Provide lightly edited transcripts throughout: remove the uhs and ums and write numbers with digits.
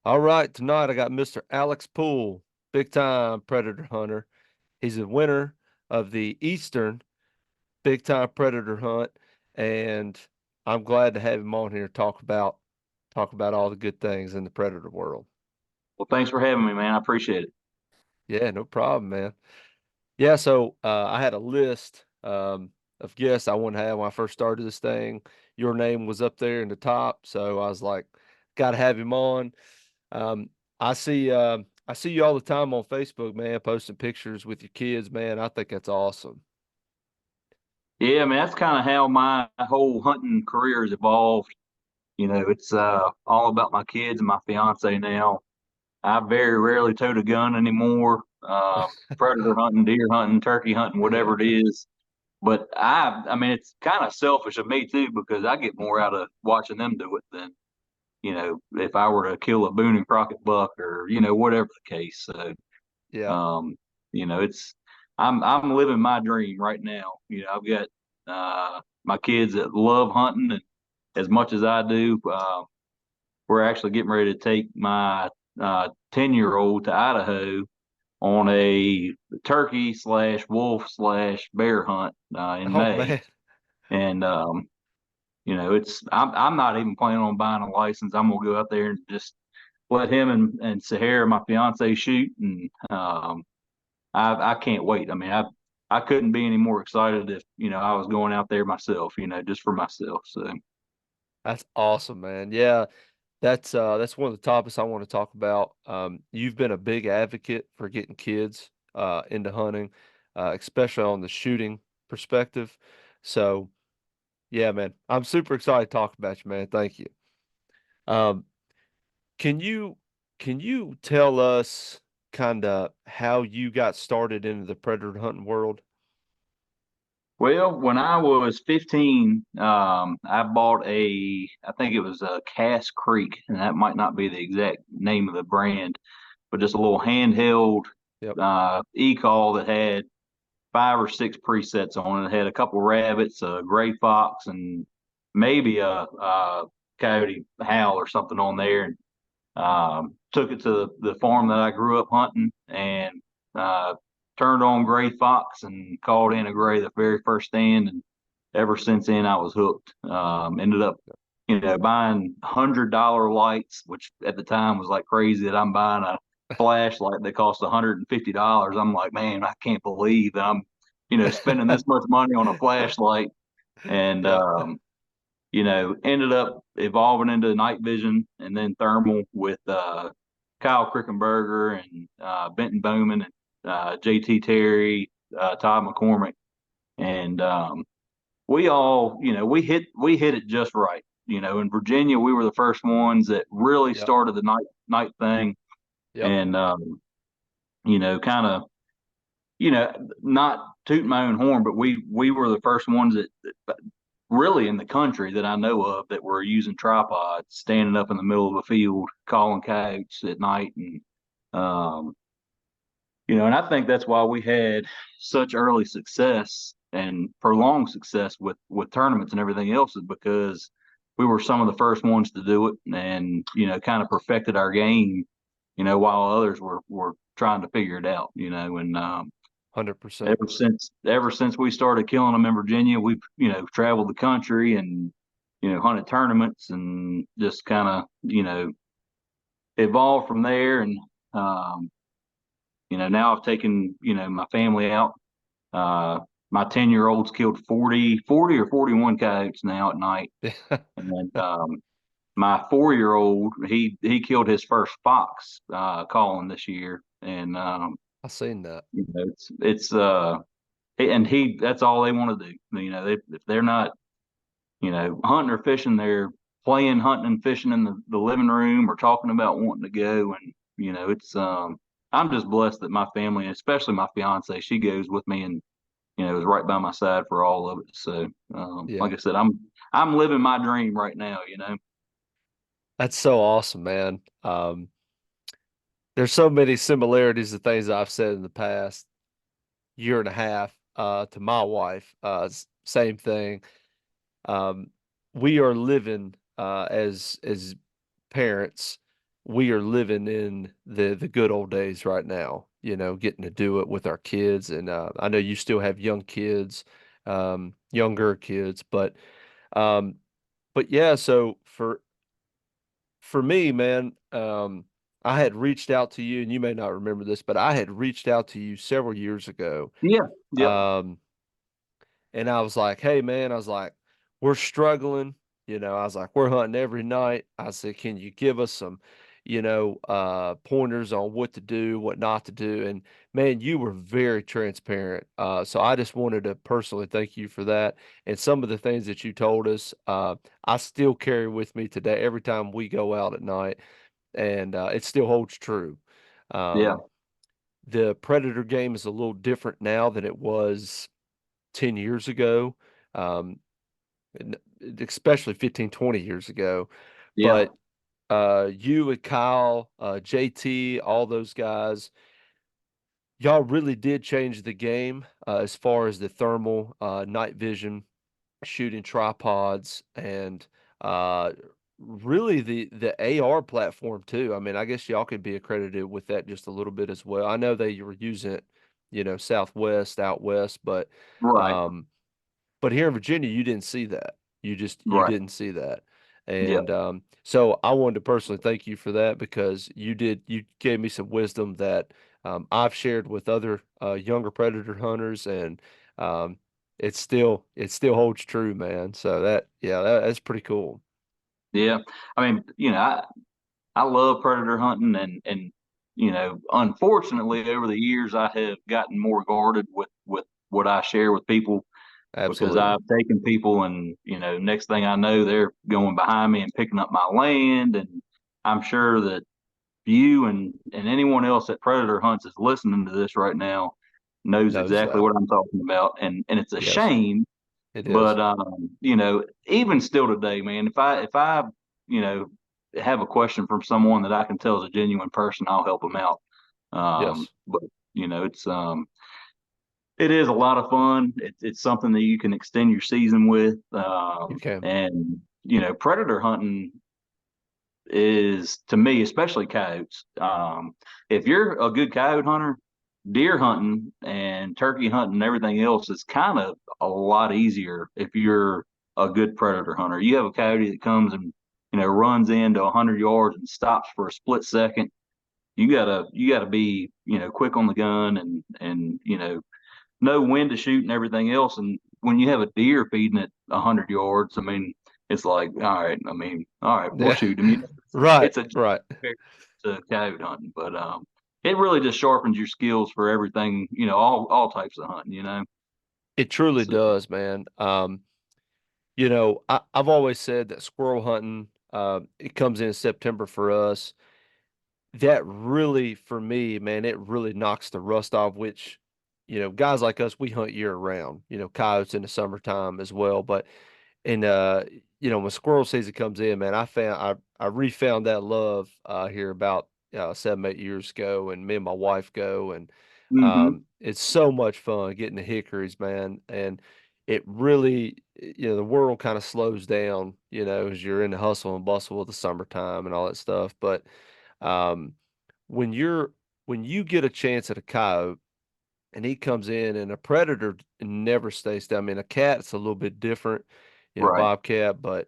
All right, tonight I got Mr. Alex Poole, big time predator hunter. He's a winner of the Eastern big time predator hunt, and I'm glad to have him on here to talk about all the good things in the predator world. Well, thanks for having me, man. I appreciate it. Yeah, no problem, man. Yeah, so I had a list of guests I wanted to have when I first started this thing. Your name was up there in the top, so I was like, got to have him on. Um, I see you all the time on Facebook, man, posting pictures with your kids, man. I think that's awesome. Yeah, I mean, that's kind of how my whole hunting career has evolved. It's all about my kids and my fiance now. I very rarely tote a gun anymore. Predator hunting, deer hunting, turkey hunting, whatever it is. But I mean, it's kind of selfish of me too because I get more out of watching them do it than if I were to kill a Boone and Crockett buck or whatever the case. So Yeah. Um, it's I'm living my dream right now. I've got my kids that love hunting and as much as I do. We're actually getting ready to take my 10-year-old to Idaho on a turkey slash wolf slash bear hunt in Oh May. man. And it's I'm not even planning on buying a license. I'm gonna go out there and just let him and Sahara, my fiance, shoot and I can't wait. I mean, I couldn't be any more excited if I was going out there myself. Just for myself. So That's awesome, man. Yeah, that's one of the topics I want to talk about. You've been a big advocate for getting kids into hunting, especially on the shooting perspective. So, yeah, man, I'm super excited to talk about you, man. Thank you. Um, can you can you tell us kind of how you got started into the predator hunting world? well, when I was 15, I bought I think it was a Cass Creek, and that might not be the exact name of the brand, but just a little handheld Yep. e-call that had 5 or 6 presets on it. It had a couple rabbits, a gray fox, and maybe a coyote howl or something on there. And took it to the farm that I grew up hunting and uh, turned on gray fox and called in a gray the very first stand. And ever since then, I was hooked. Ended up, buying $100 lights, which at the time was like crazy that I'm buying a flashlight that costs $150. I'm like, man, I can't believe that I'm, spending this much money on a flashlight. And Yeah. ended up evolving into night vision and then thermal with Kyle Krickenberger and Benton Bowman and JT Terry, Todd McCormick, and we all, we hit it just right. In Virginia, we were the first ones that really Yep. started the night thing, Yep. and kind of, not toot my own horn, but we were the first ones that really in the country that I know of that were using tripods, standing up in the middle of a field, calling coyotes at night, and um, and I think that's why we had such early success and prolonged success with tournaments and everything else is because we were some of the first ones to do it, and kind of perfected our game, while others were trying to figure it out, and 100%. ever since we started killing them in Virginia, we've traveled the country and hunted tournaments and just kind of evolved from there. And um, now I've taken my family out. Uh, my 10-year-old's killed 40 or 41 coyotes now at night, and my 4-year-old he killed his first fox calling this year, and I seen that. it's and he that's all they want to do. If they're not hunting or fishing, they're playing hunting and fishing in the living room or talking about wanting to go. And it's I'm just blessed that my family, especially my fiance, she goes with me and is right by my side for all of it. So Yeah. like I said, I'm living my dream right now. That's so awesome, man. There's so many similarities to things I've said in the past year and a half to my wife. Same thing. Um, we are living as parents we are living in the good old days right now, getting to do it with our kids. And I know you still have young kids, younger kids, um, but yeah, so for me, man, I had reached out to you, and you may not remember this, but I had reached out to you several years ago. Yeah. Yep. Um, and I was like, hey, man, I was like, we're struggling. I was like, we're hunting every night. I said, can you give us some, pointers on what to do, what not to do? And man, you were very transparent. So I just wanted to personally thank you for that. And some of the things that you told us, I still carry with me today every time we go out at night, and it still holds true. Yeah. Um, the predator game is a little different now than it was 10 years ago, um, especially 15, 20 years ago. Yeah. But you and Kyle, JT, all those guys, y'all really did change the game as far as the thermal night vision shooting tripods and uh really the AR platform too. I mean, I guess y'all could be accredited with that just a little bit as well. I know they were using it, Southwest, out west, Right. um but here in Virginia you didn't see that. You Right. didn't see that. Yeah. And so I wanted to personally thank you for that because you gave me some wisdom that I've shared with other younger predator hunters, and um it still holds true, man. So that's pretty cool. Yeah. I mean, I love predator hunting, and unfortunately over the years I have gotten more guarded with what I share with people, because Absolutely. I've taken people and next thing I know they're going behind me and picking up my land. And I'm sure that you and anyone else that predator hunts is listening to this right now knows Knows exactly that. what I'm talking about. And it's a Yes, shame, it but is. even still today, man, if I you know have a question from someone that I can tell is a genuine person, I'll help them out. Yes, But it is a lot of fun. It's something that you can extend your season with. you can. And predator hunting is, to me, especially coyotes. If you're a good coyote hunter, deer hunting and turkey hunting and everything else is kind of a lot easier if you're a good predator hunter. You have a coyote that comes and runs into 100 yards and stops for a split second. You gotta be quick on the gun, and know when to shoot and everything else. And when you have a deer feeding at 100 yards, I mean, it's like, all right, all right, we'll Yeah. shoot him. Right, It's a right. to coyote hunting, but it really just sharpens your skills for everything, all types of hunting, It truly So, does, man. I've always said that squirrel hunting, it comes in September for us. That really, for me, man, it really knocks the rust off, which, guys like us, we hunt year round, coyotes in the summertime as well. But, and, when squirrel season comes in, man, I refound that love, here about, 7, 8 years ago, and me and my wife go, and, hmm it's so much fun getting the hickories, man. And it really, the world kind of slows down, as you're in the hustle and bustle of the summertime and all that stuff. But, um, when you're when you get a chance at a coyote and he comes in, and a predator never stays still. I mean, a cat's a little bit different, right. bobcat, but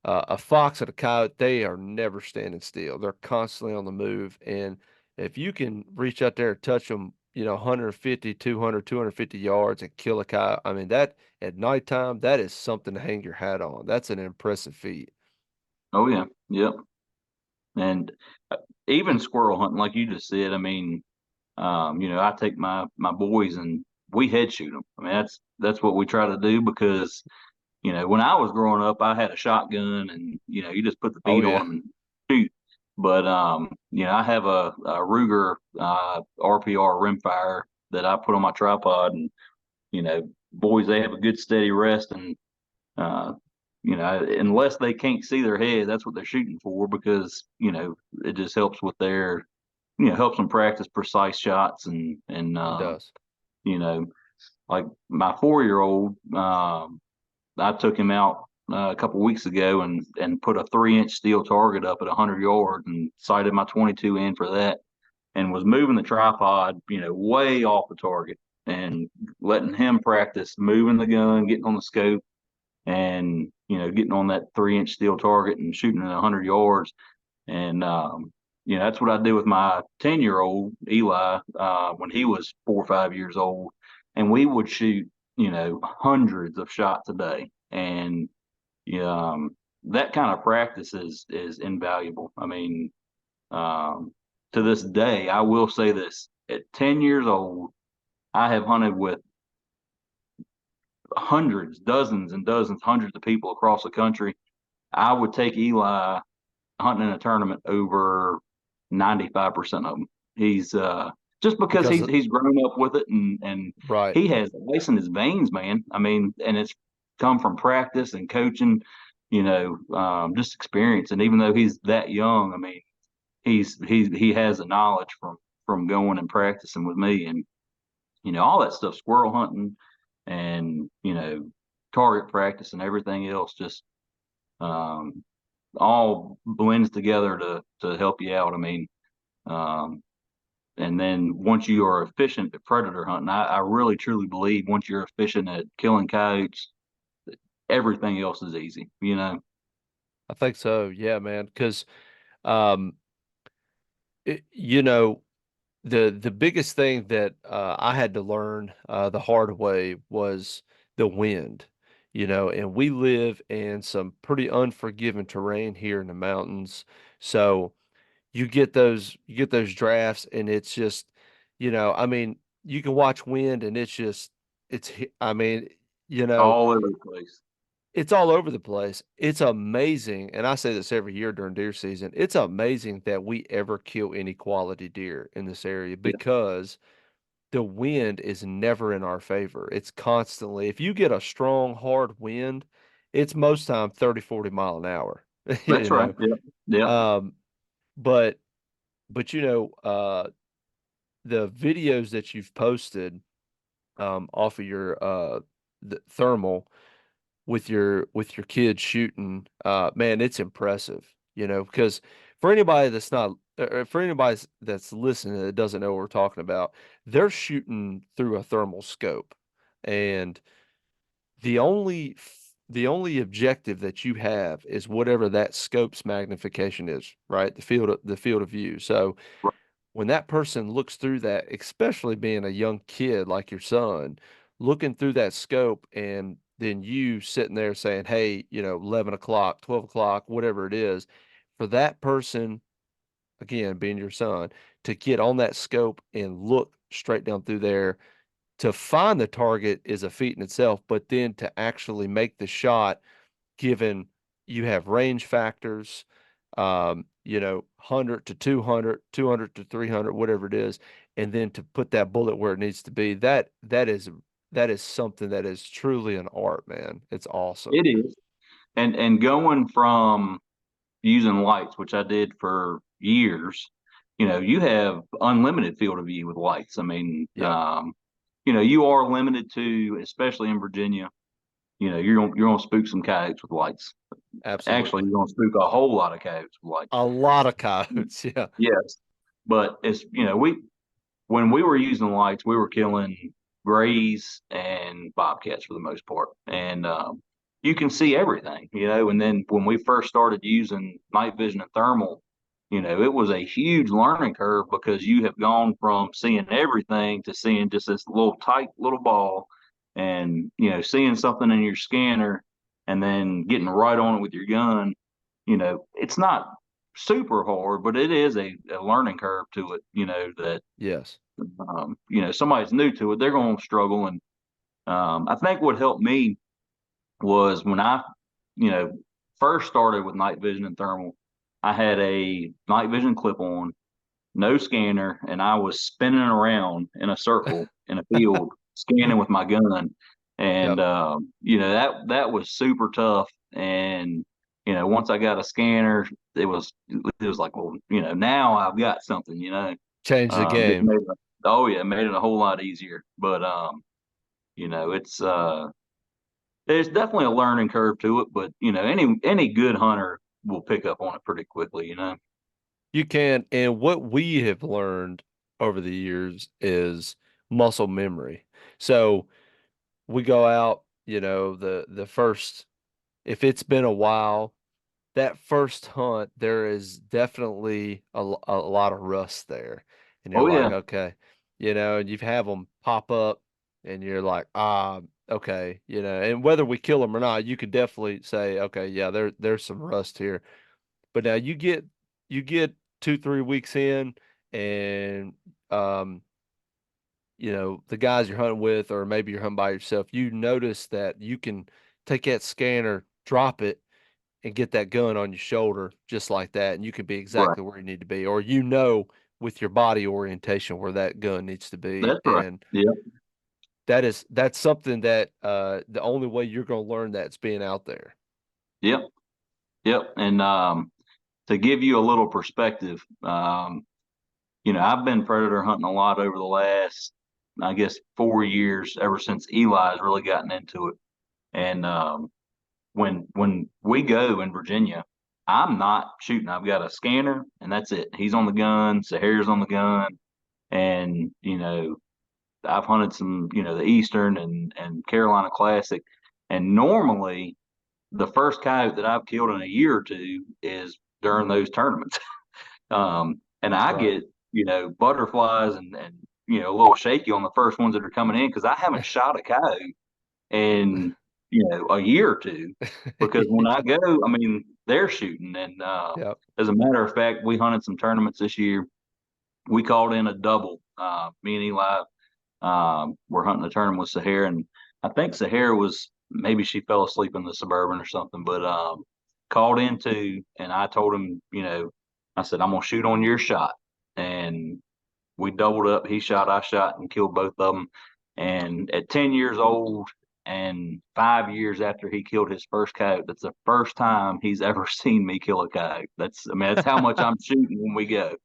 a fox and a coyote, they are never standing still. They're constantly on the move. And if you can reach out there and touch them, 150, 200, 250 yards and kill a coyote, I mean, that at nighttime, that is something to hang your hat on. That's an impressive feat. Oh yeah, yep. And even squirrel hunting, like you just said, I mean, I take my boys and we head shoot them. I mean, that's what we try to do, because when I was growing up, I had a shotgun, and you just put the Oh bead on yeah, them and shoot. But I have a Ruger RPR rimfire that I put on my tripod, and boys, they have a good steady rest. And uh, unless they can't see their head, that's what they're shooting for, because it just helps with their helps them practice precise shots. And it does. you know like my 4-year old, I took him out a couple weeks ago and put a 3-inch steel target up at 100 yards and sighted my 22 in for that and was moving the tripod, way off the target and letting him practice moving the gun, getting on the scope, and getting on that 3-inch steel target and shooting at 100 yards. And that's what I did with my 10-year-old Eli when he was 4 or 5 years old, and we would shoot hundreds of shots a day, and that kind of practice is invaluable. I mean, um, to this day, I will say this: at 10 years old, I have hunted with hundreds, dozens and dozens, hundreds of people across the country. I would take Eli hunting in a tournament over 95% of them. He's just because because he's grown up with it and right. he has ice in his veins, man. I mean, and it's come from practice and coaching, just experience. And even though he's that young, I mean, he has the knowledge from going and practicing with me, and all that stuff, squirrel hunting and target practice and everything else, just um, all blends together to help you out. I mean, um, and then once you are efficient at predator hunting, I really truly believe once you're efficient at killing coyotes, everything else is easy. I think so. Yeah, man. Because um, you know, the biggest thing that I had to learn the hard way was the wind. And we live in some pretty unforgiving terrain here in the mountains. So you get those drafts, and it's just, I mean, you can watch wind, and it's just, I mean, you know, All over the place. it's all over the place. It's amazing, and I say this every year during deer season. It's amazing that we ever kill any quality deer in this area Yeah, because the wind is never in our favor. It's constantly, if you get a strong, hard wind, it's most time 30, 40 mile an hour, you that's right. know. Yeah, yeah. Um, but the videos that you've posted off of your the thermal with your kids shooting, man, it's impressive, because for anybody that's not, for anybody that's listening that doesn't know what we're talking about, they're shooting through a thermal scope, and the only objective that you have is whatever that scope's magnification is, right? The field of view. So Right. when that person looks through that, especially being a young kid like your son, looking through that scope, and then you sitting there saying, hey, 11 o'clock, 12 o'clock, whatever it is, for that person, again, being your son, to get on that scope and look straight down through there to find the target is a feat in itself, but then to actually make the shot, given you have range factors, 100 to 200, 200 to 300, whatever it is, and then to put that bullet where it needs to be. That is something that is truly an art, man. It's awesome. It is. And going from using lights, which I did for years, you have unlimited field of view with lights. I mean, Yep, you are limited to, especially in Virginia, you're gonna spook some coyotes with lights. Actually, absolutely. you're gonna spook a whole lot of coyotes with lights. A lot of coyotes. Yeah, Yes, but it's we when we were using lights, we were killing grays and bobcats for the most part, and you can see everything, And then when we first started using night vision and thermal, it was a huge learning curve because you have gone from seeing everything to seeing just this little tight little ball, and seeing something in your scanner, and then getting right on it with your gun. It's not super hard, but it is a learning curve to it. That yes. somebody's new to it, they're going to struggle. And I think what helped me was when I, you know, first started with night vision and thermal, I had a night vision clip on, no scanner, and I was spinning around in a circle in a field, scanning with my gun. And, Yep. that was super tough. And, once I got a scanner, it was like, well, now I've got something, Change the just game. made it, oh yeah, made it a whole lot easier. But it's there's definitely a learning curve to it, but any good hunter will pick up on it pretty quickly. You can, and what we have learned over the years is muscle memory. So we go out, the first, if it's been a while, that first hunt, there is definitely a lot of rust there. And you're Oh like, yeah, okay, and you've had them pop up and you're like, okay, and whether we kill them or not, you could definitely say, okay, yeah, there's some rust here. But now you get 2, 3 weeks in and, um, the guys you're hunting with, or maybe you're hunting by yourself, you notice that you can take that scanner, drop it, and get that gun on your shoulder just like that, and you can be right. exactly where you need to be, or with your body orientation where that gun needs to be. That's right. And Yeah, that's something that the only way you're going to learn that's being out there. yep, yep. And to give you a little perspective, I've been predator hunting a lot over the last, I guess, 4 years, ever since Eli's really gotten into it. And when we go in Virginia, I'm not shooting. I've got a scanner, and that's it. He's on the gun. Sahara's on the gun, and I've hunted some, the Eastern and Carolina Classic, and normally the first coyote that I've killed in a year or two is during those tournaments. And I Right. get, butterflies and a little shaky on the first ones that are coming in because I haven't shot a coyote in, a year or two. Because when I go, I mean, they're shooting. And Yep. as a matter of fact, we hunted some tournaments this year. We called in a double. Me and Eli were hunting a tournament with Sahara, and I think Sahara was, maybe she fell asleep in the Suburban or something, but called into, and I told him, I said, I'm gonna shoot on your shot, and we doubled up. He shot, I shot, and killed both of them. And at 10 years old and 5 years after he killed his first coyote, that's the first time he's ever seen me kill a coyote. I mean, that's how much I'm shooting when we go.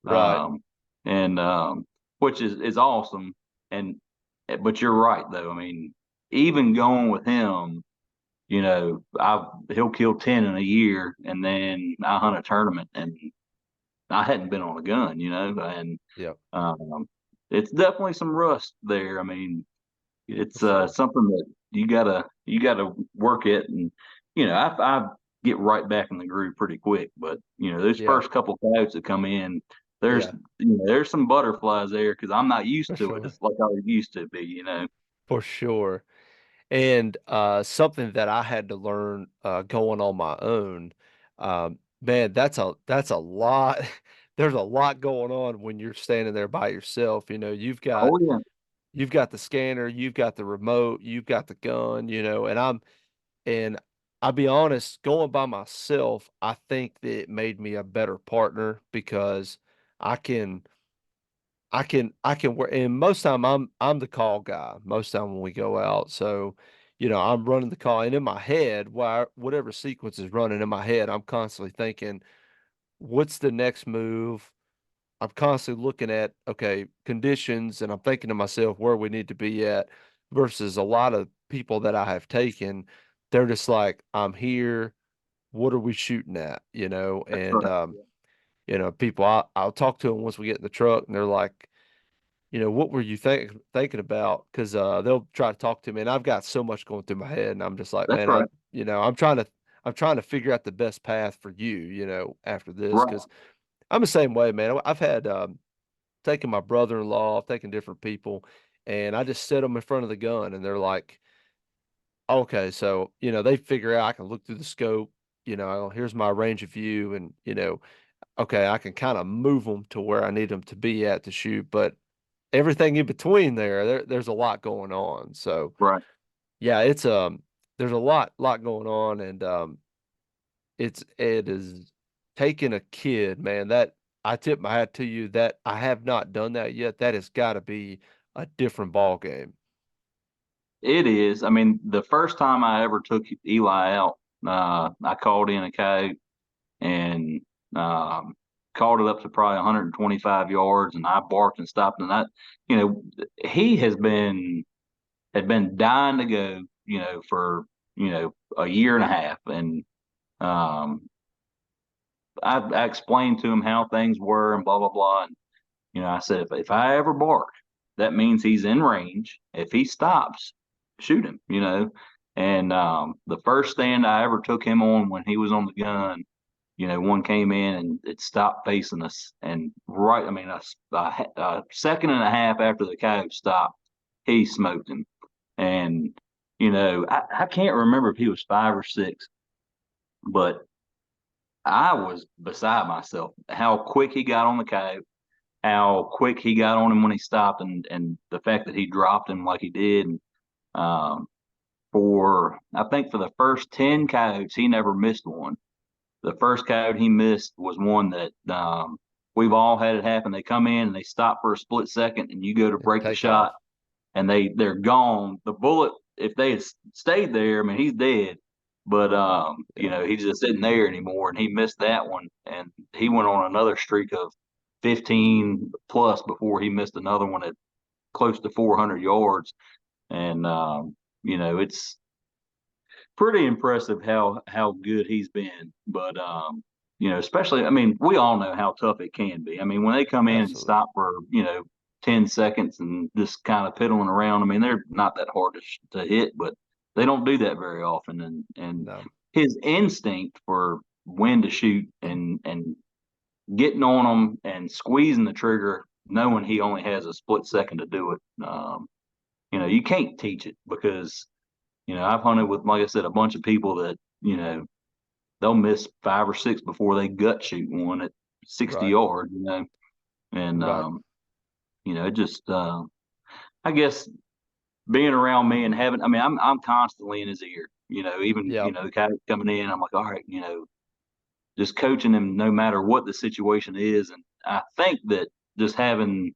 Right. Um, and which is awesome. And but you're right though. I mean, even going with him, he'll kill 10 in a year, and then I hunt a tournament, and I hadn't been on a gun, and Yep. um, it's definitely some rust there. I mean, For it's sure. something that you gotta work it, and I get right back in the groove pretty quick. But those Yeah. first couple coyotes that come in, there's Yeah. there's some butterflies there because I'm not used For to it. sure. It's like I used to be. For sure. And something that I had to learn going on my own, man, that's a lot. There's a lot going on when you're standing there by yourself. Oh yeah, you've got the scanner, you've got the remote, you've got the gun, and I'll be honest, going by myself, I think that it made me a better partner because I can I can work, and most time I'm the call guy most time when we go out. So, I'm running the call, and in my head, whatever sequence is running in my head, I'm constantly thinking, what's the next move? I'm constantly looking at, okay, conditions, and I'm thinking to myself where we need to be at versus a lot of people that I have taken, they're just like, I'm here, what are we shooting at? that's And right. people I'll talk to them once we get in the truck, and they're like, what were you thinking about? Because they'll try to talk to me, and I've got so much going through my head, and I'm just like, That's man, right. I'm trying to figure out the best path for you, after this, Right. because I'm the same way, man. I've had taken my brother-in-law, I've taken different people, and I just set them in front of the gun, and they're like, okay, so they figure out I can look through the scope, here's my range of view, and okay, I can kind of move them to where I need them to be at to shoot, but everything in between there's a lot going on. So Right. yeah, there's a lot going on, and it is taking a kid, man, that I tip my hat to you that I have not done that yet. That has got to be a different ball game. It is. I mean, the first time I ever took Eli out, I called in a coyote and called it up to probably 125 yards, and I barked and stopped, and he had been dying to go. for a year and a half, and um, I explained to him how things were and blah blah blah. And I said if I ever bark, that means he's in range. If he stops, shoot him. And the first stand I ever took him on when he was on the gun, one came in and it stopped facing us, and right, I mean, a second and a half after the coyote stopped, he smoked him. And I can't remember if he was 5 or 6, but I was beside myself how quick he got on the coyote, how quick he got on him when he stopped, and the fact that he dropped him like he did. And um, for I think for the first 10 coyotes, he never missed one. The first coyote he missed was one that we've all had it happen. They come in and they stop for a split second, and you go to And break the take off. shot, and they're gone. The bullet, if they had stayed there, I mean, he's dead. But Yeah. he's just sitting there anymore, and he missed that one, and he went on another streak of 15 plus before he missed another one at close to 400 yards. And it's pretty impressive how good he's been. But especially, I mean, we all know how tough it can be. I mean, when they come in and Absolutely. stop for 10 seconds and just kind of piddling around, I mean, they're not that hard to hit, but they don't do that very often. And No. his instinct for when to shoot and getting on them and squeezing the trigger, knowing he only has a split second to do it. You can't teach it because I've hunted with, like I said, a bunch of people that they'll miss 5 or 6 before they gut shoot one at 60 Right. yards. And Right. it just I guess being around me and having, I mean, I'm constantly in his ear. Even Yep. the guy coming in, I'm like, all right, just coaching him no matter what the situation is. And I think that just having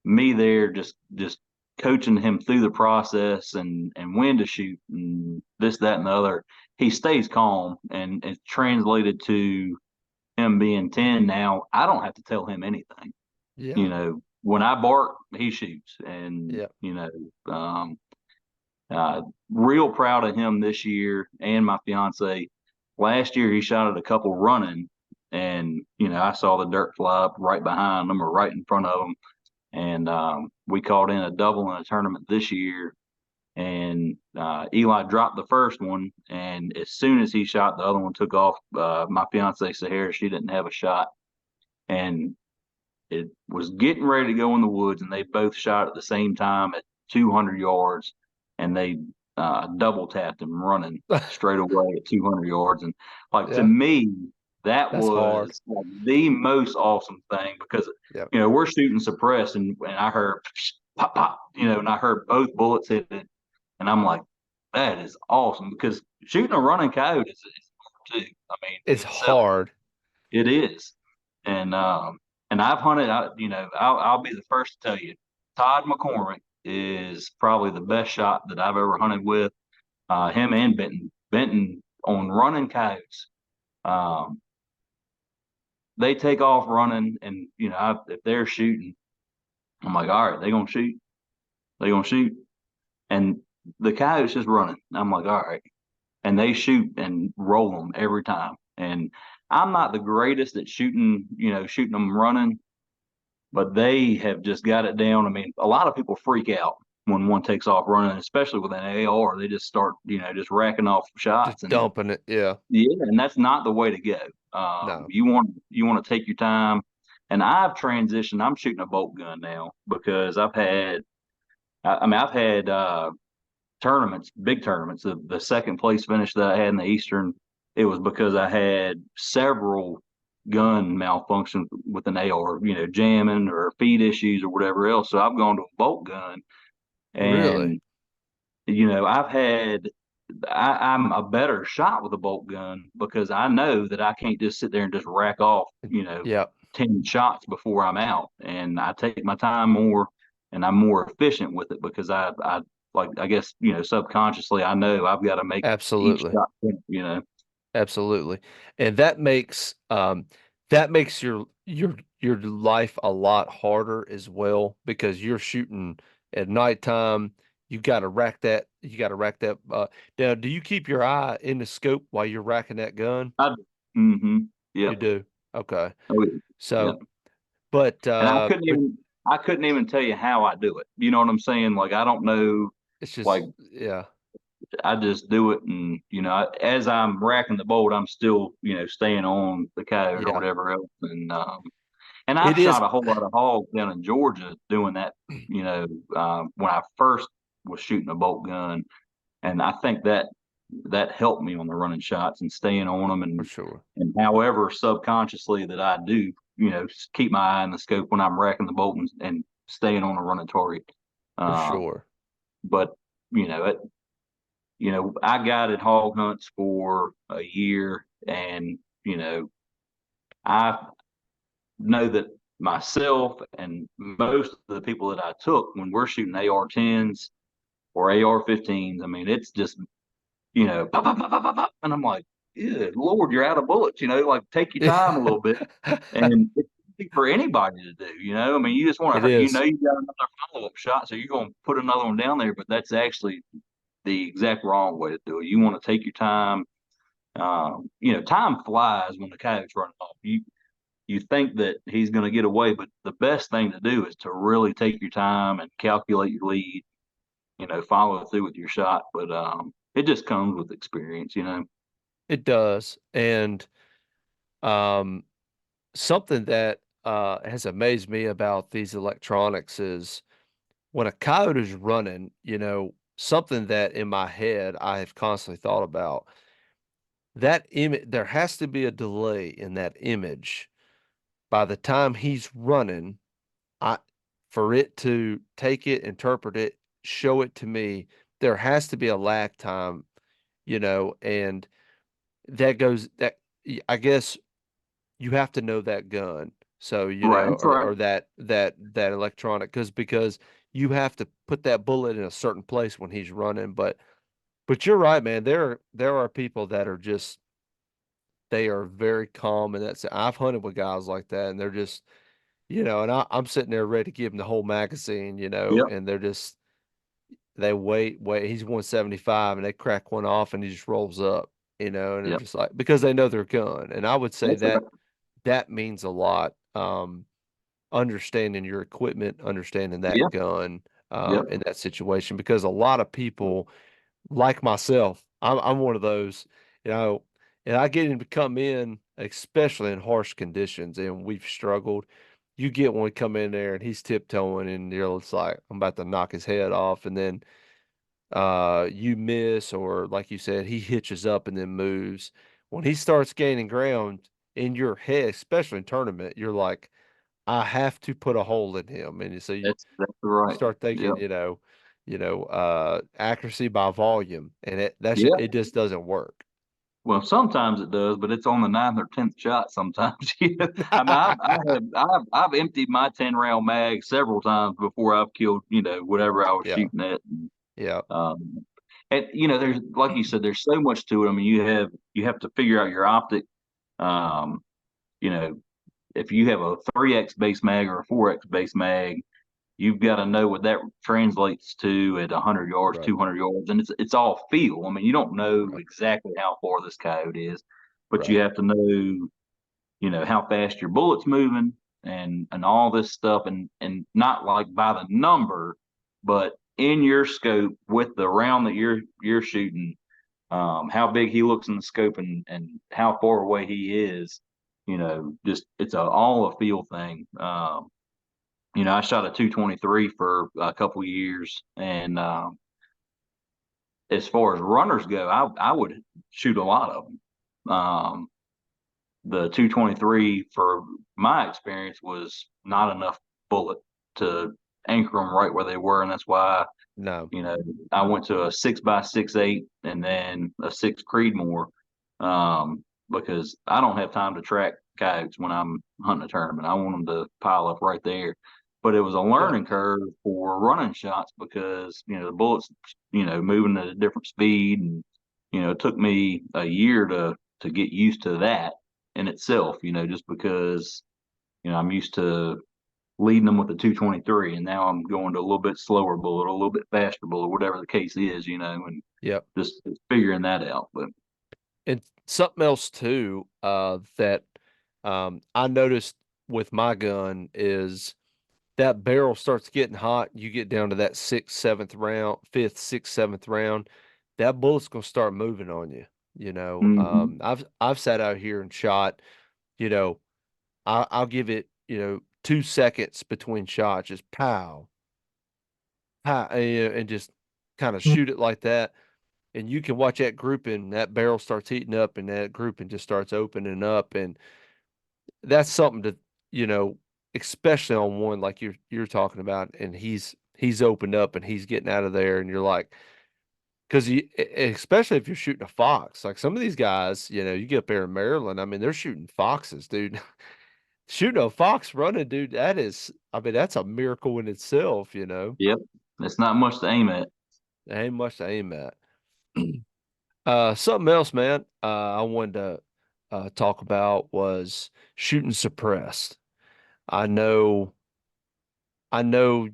me there, just coaching him through the process and when to shoot and this, that, and the other, he stays calm, and it's translated to him being 10 now. I don't have to tell him anything. Yeah. When I bark, he shoots. And, Yep. uh, real proud of him this year and my fiance. Last year, he shot at a couple running, and, I saw the dirt fly up right behind them or right in front of them. And we called in a double in a tournament this year. And Eli dropped the first one, and as soon as he shot, the other one took off. My fiance Sahara, she didn't have a shot, and it was getting ready to go in the woods, and they both shot at the same time at 200 yards, and they double tapped him running straight away at 200 yards. And like, to Yeah. me, that That's hard. was like the most awesome thing because Yep. we're shooting suppressed, and I heard pop pop, and I heard both bullets hit it, and I'm like, that is awesome because shooting a running coyote is hard too. I mean, It's it's 7. hard. It is. And I've hunted. I'll be the first to tell you, Todd McCormick is probably the best shot that I've ever hunted with. Him and Benton on running coyotes. Um, they take off running, and if they're shooting, I'm like, all right, they gonna shoot. They gonna shoot, and the coyotes just running. I'm like, all right, and they shoot and roll them every time. And I'm not the greatest at shooting, shooting them running, but they have just got it down. I mean, a lot of people freak out when one takes off running, especially with an AR. They just start, just racking off Just shots, and dumping it. Yeah. yeah, and that's not the way to go. No. You want to take your time. And I've transitioned. I'm shooting a bolt gun now because I've had tournaments, big tournaments. The second place finish that I had in the Eastern, it was because I had several gun malfunction with an AR, jamming or feed issues or whatever else. So I've gone to a bolt gun, Really? and I'm a better shot with a bolt gun because I know that I can't just sit there and just rack off, Yep. 10 shots before I'm out. And I take my time more, and I'm more efficient with it because I like, I guess, subconsciously, I know I've got to make each Absolutely. shot, you know. Absolutely. And that makes your life a lot harder as well because you're shooting at nighttime. You got to rack that. You got to rack that. Now, do you keep your eye in the scope while you're racking that gun? I, mm-hmm. You Yep. do. Okay. Oh, yeah. Yep. So, but And but I couldn't even tell you how I do it. You know what I'm saying? Like I don't know. it's Like just yeah, I just do it, and as I'm racking the bolt, I'm still staying on the coyote or yeah. whatever else, and I've It is. shot a whole lot of hogs down in Georgia doing that. When I first was shooting a bolt gun, and I think that helped me on the running shots and staying on them, For sure. and however subconsciously that I do, keep my eye in the scope when I'm racking the bolt and staying on a running target. For Um, sure. but you know, it, I guided hog hunts for a year, and I know that myself and most of the people that I took when we're shooting AR-10s or AR-15s, I mean, it's just pop, pop, pop, pop, pop, pop, and I'm like, yeah, Lord, you're out of bullets. Like take your time a little bit, and it's easy for anybody to do. I mean, you just want It to, is. you got another follow-up shot, so you're going to put another one down there, but that's actually the exact wrong way to do it. You want to take your time. Time flies when the coyote's running off. You think that he's going to get away, but the best thing to do is to really take your time and calculate your lead. Follow through with your shot, but it just comes with experience. It does. And um, something that has amazed me about these electronics is when a coyote is running, something that in my head I have constantly thought about that image, there has to be a delay in that image by the time he's running. I For it to take it, interpret it, show it to me, there has to be a lag time, and I guess you have to know that gun. So, Right, that's right. or that electronic, because you have to put that bullet in a certain place when he's running. But you're right, man. There are people that are just they are very calm, and I've hunted with guys like that, and they're just and I'm sitting there ready to give him the whole magazine, Yep, and they wait. He's 175, and they crack one off, and he just rolls up, and they're yep, just like because they know their gun, and I would say that's that right. that means a lot. Understanding your equipment, understanding that Yep, gun, yep, in that situation, because a lot of people like myself, I'm one of those, you know, and I get him to come in, especially in harsh conditions, and we've struggled. You get one come in there and he's tiptoeing, and you're just like, I'm about to knock his head off, and then you miss, or like you said, he hitches up and then moves. When he starts gaining ground in your head, especially in tournament, you're like, I have to put a hole in him, and so that's you right. start thinking, Yep, accuracy by volume, and yep. it just doesn't work. Well, sometimes it does, but it's on the ninth or tenth shot. Sometimes, I mean, I've emptied my 10 round mag several times before I've killed, whatever I was Yeah, shooting at. yeah, Um, and there's like you said, there's so much to it. I mean, you have to figure out your optic. Um, you know, if you have a 3x base mag or a 4x base mag, you've got to know what that translates to at 100 yards, right, 200 yards, and it's all feel. I mean, you don't know right, exactly how far this coyote is, but right. you have to know, how fast your bullet's moving and all this stuff, and not like by the number, but in your scope with the round that you're shooting, how big he looks in the scope and how far away he is. Just it's all a feel thing. I shot a 223 for a couple years, and as far as runners go, I would shoot a lot of them. The 223, for my experience, was not enough bullet to anchor them right where they were, and that's why No, you know I went to a 6x68 and then a 6 Creedmoor, because I don't have time to track coyotes when I'm hunting a tournament. I want them to pile up right there. But it was a yeah, learning curve for running shots because the bullets moving at a different speed, and it took me a year to get used to that in itself. Just because I'm used to leading them with the 223, and now I'm going to a little bit slower bullet, a little bit faster bullet, whatever the case is, and Yep. just figuring that out. But And something else too, that I noticed with my gun is that barrel starts getting hot. You get down to that sixth, seventh round, fifth, sixth, seventh round, that bullet's gonna start moving on you. mm-hmm. I've sat out here and shot. You know, I'll give it 2 seconds between shots, just pow, pow, and just kind of shoot it like that. And you can watch that grouping, that barrel starts heating up, and that grouping just starts opening up, and that's something to, you know, especially on one like you're talking about, and he's opened up and he's getting out of there, and you're like, because especially if you're shooting a fox, like some of these guys, you get up there in Maryland, I mean, they're shooting foxes, dude. Shooting a fox running, dude, I mean, that's a miracle in itself. Yep, it's not much to aim at. There ain't much to aim at. Something else, man, I wanted to talk about was shooting suppressed. I know, I know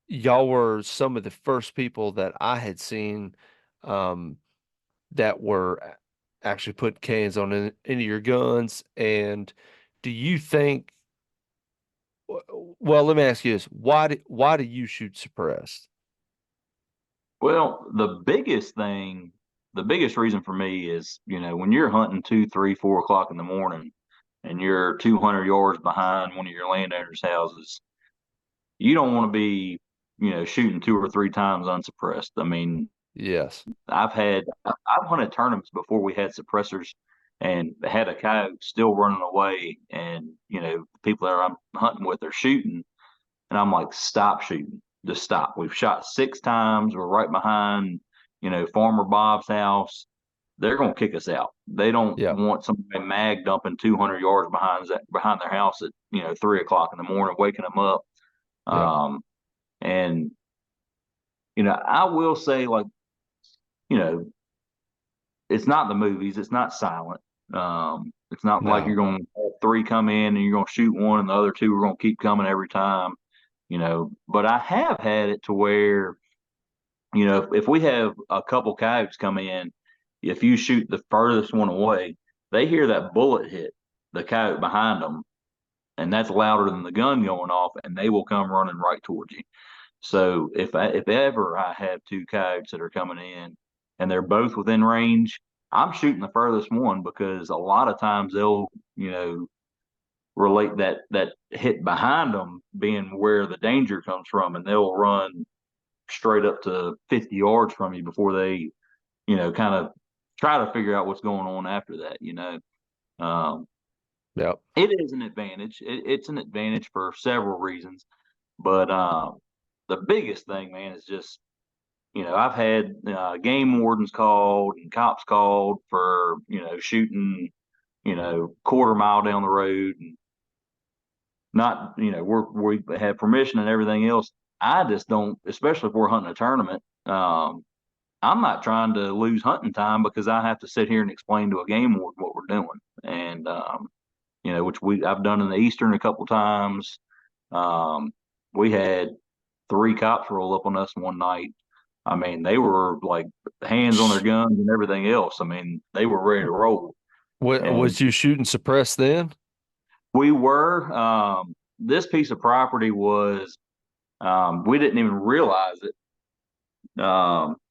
y'all were some of the first people that I had seen um, that were actually putting cans on any of your guns. And do you think, well, let me ask you this. Why do you shoot suppressed? Well, the biggest reason for me is, when you're hunting 2, 3, 4 o'clock in the morning and you're 200 yards behind one of your landowners' houses, you don't want to be, shooting 2 or 3 times unsuppressed. I mean, Yes. I've hunted tournaments before we had suppressors and had a coyote still running away, and the people that I'm hunting with are shooting, and I'm like, stop shooting. Just stop. We've shot 6 times. We're right behind, Farmer Bob's house. They're gonna kick us out. They don't Yep. want somebody mag dumping 200 yards behind their house at 3 o'clock in the morning, waking them up. Yep. Um, and I will say, like, you know, it's not the movies. It's not silent. It's not like you're No. going to have three come in and you're going to shoot one, and the other two are going to keep coming every time. But I have had it to where, if we have a couple coyotes come in, if you shoot the furthest one away, they hear that bullet hit the coyote behind them, and that's louder than the gun going off, and they will come running right towards you. So if ever I have two coyotes that are coming in and they're both within range, I'm shooting the furthest one, because a lot of times they'll, relate that hit behind them being where the danger comes from, and they'll run straight up to 50 yards from you before they, kind of try to figure out what's going on after that. Um, Yep. it is an advantage. It's an advantage for several reasons, but the biggest thing, man, is just, I've had game wardens called and cops called for, shooting, quarter mile down the road, and not, we have permission and everything else. I just don't, especially if we're hunting a tournament. I'm not trying to lose hunting time because I have to sit here and explain to a game warden what we're doing. And, which I've done in the Eastern a couple times. Um, we had 3 cops roll up on us one night. I mean, they were like hands on their guns and everything else. I mean, they were ready to roll. What And was you shooting suppressed then? we were, this piece of property was, we didn't even realize it.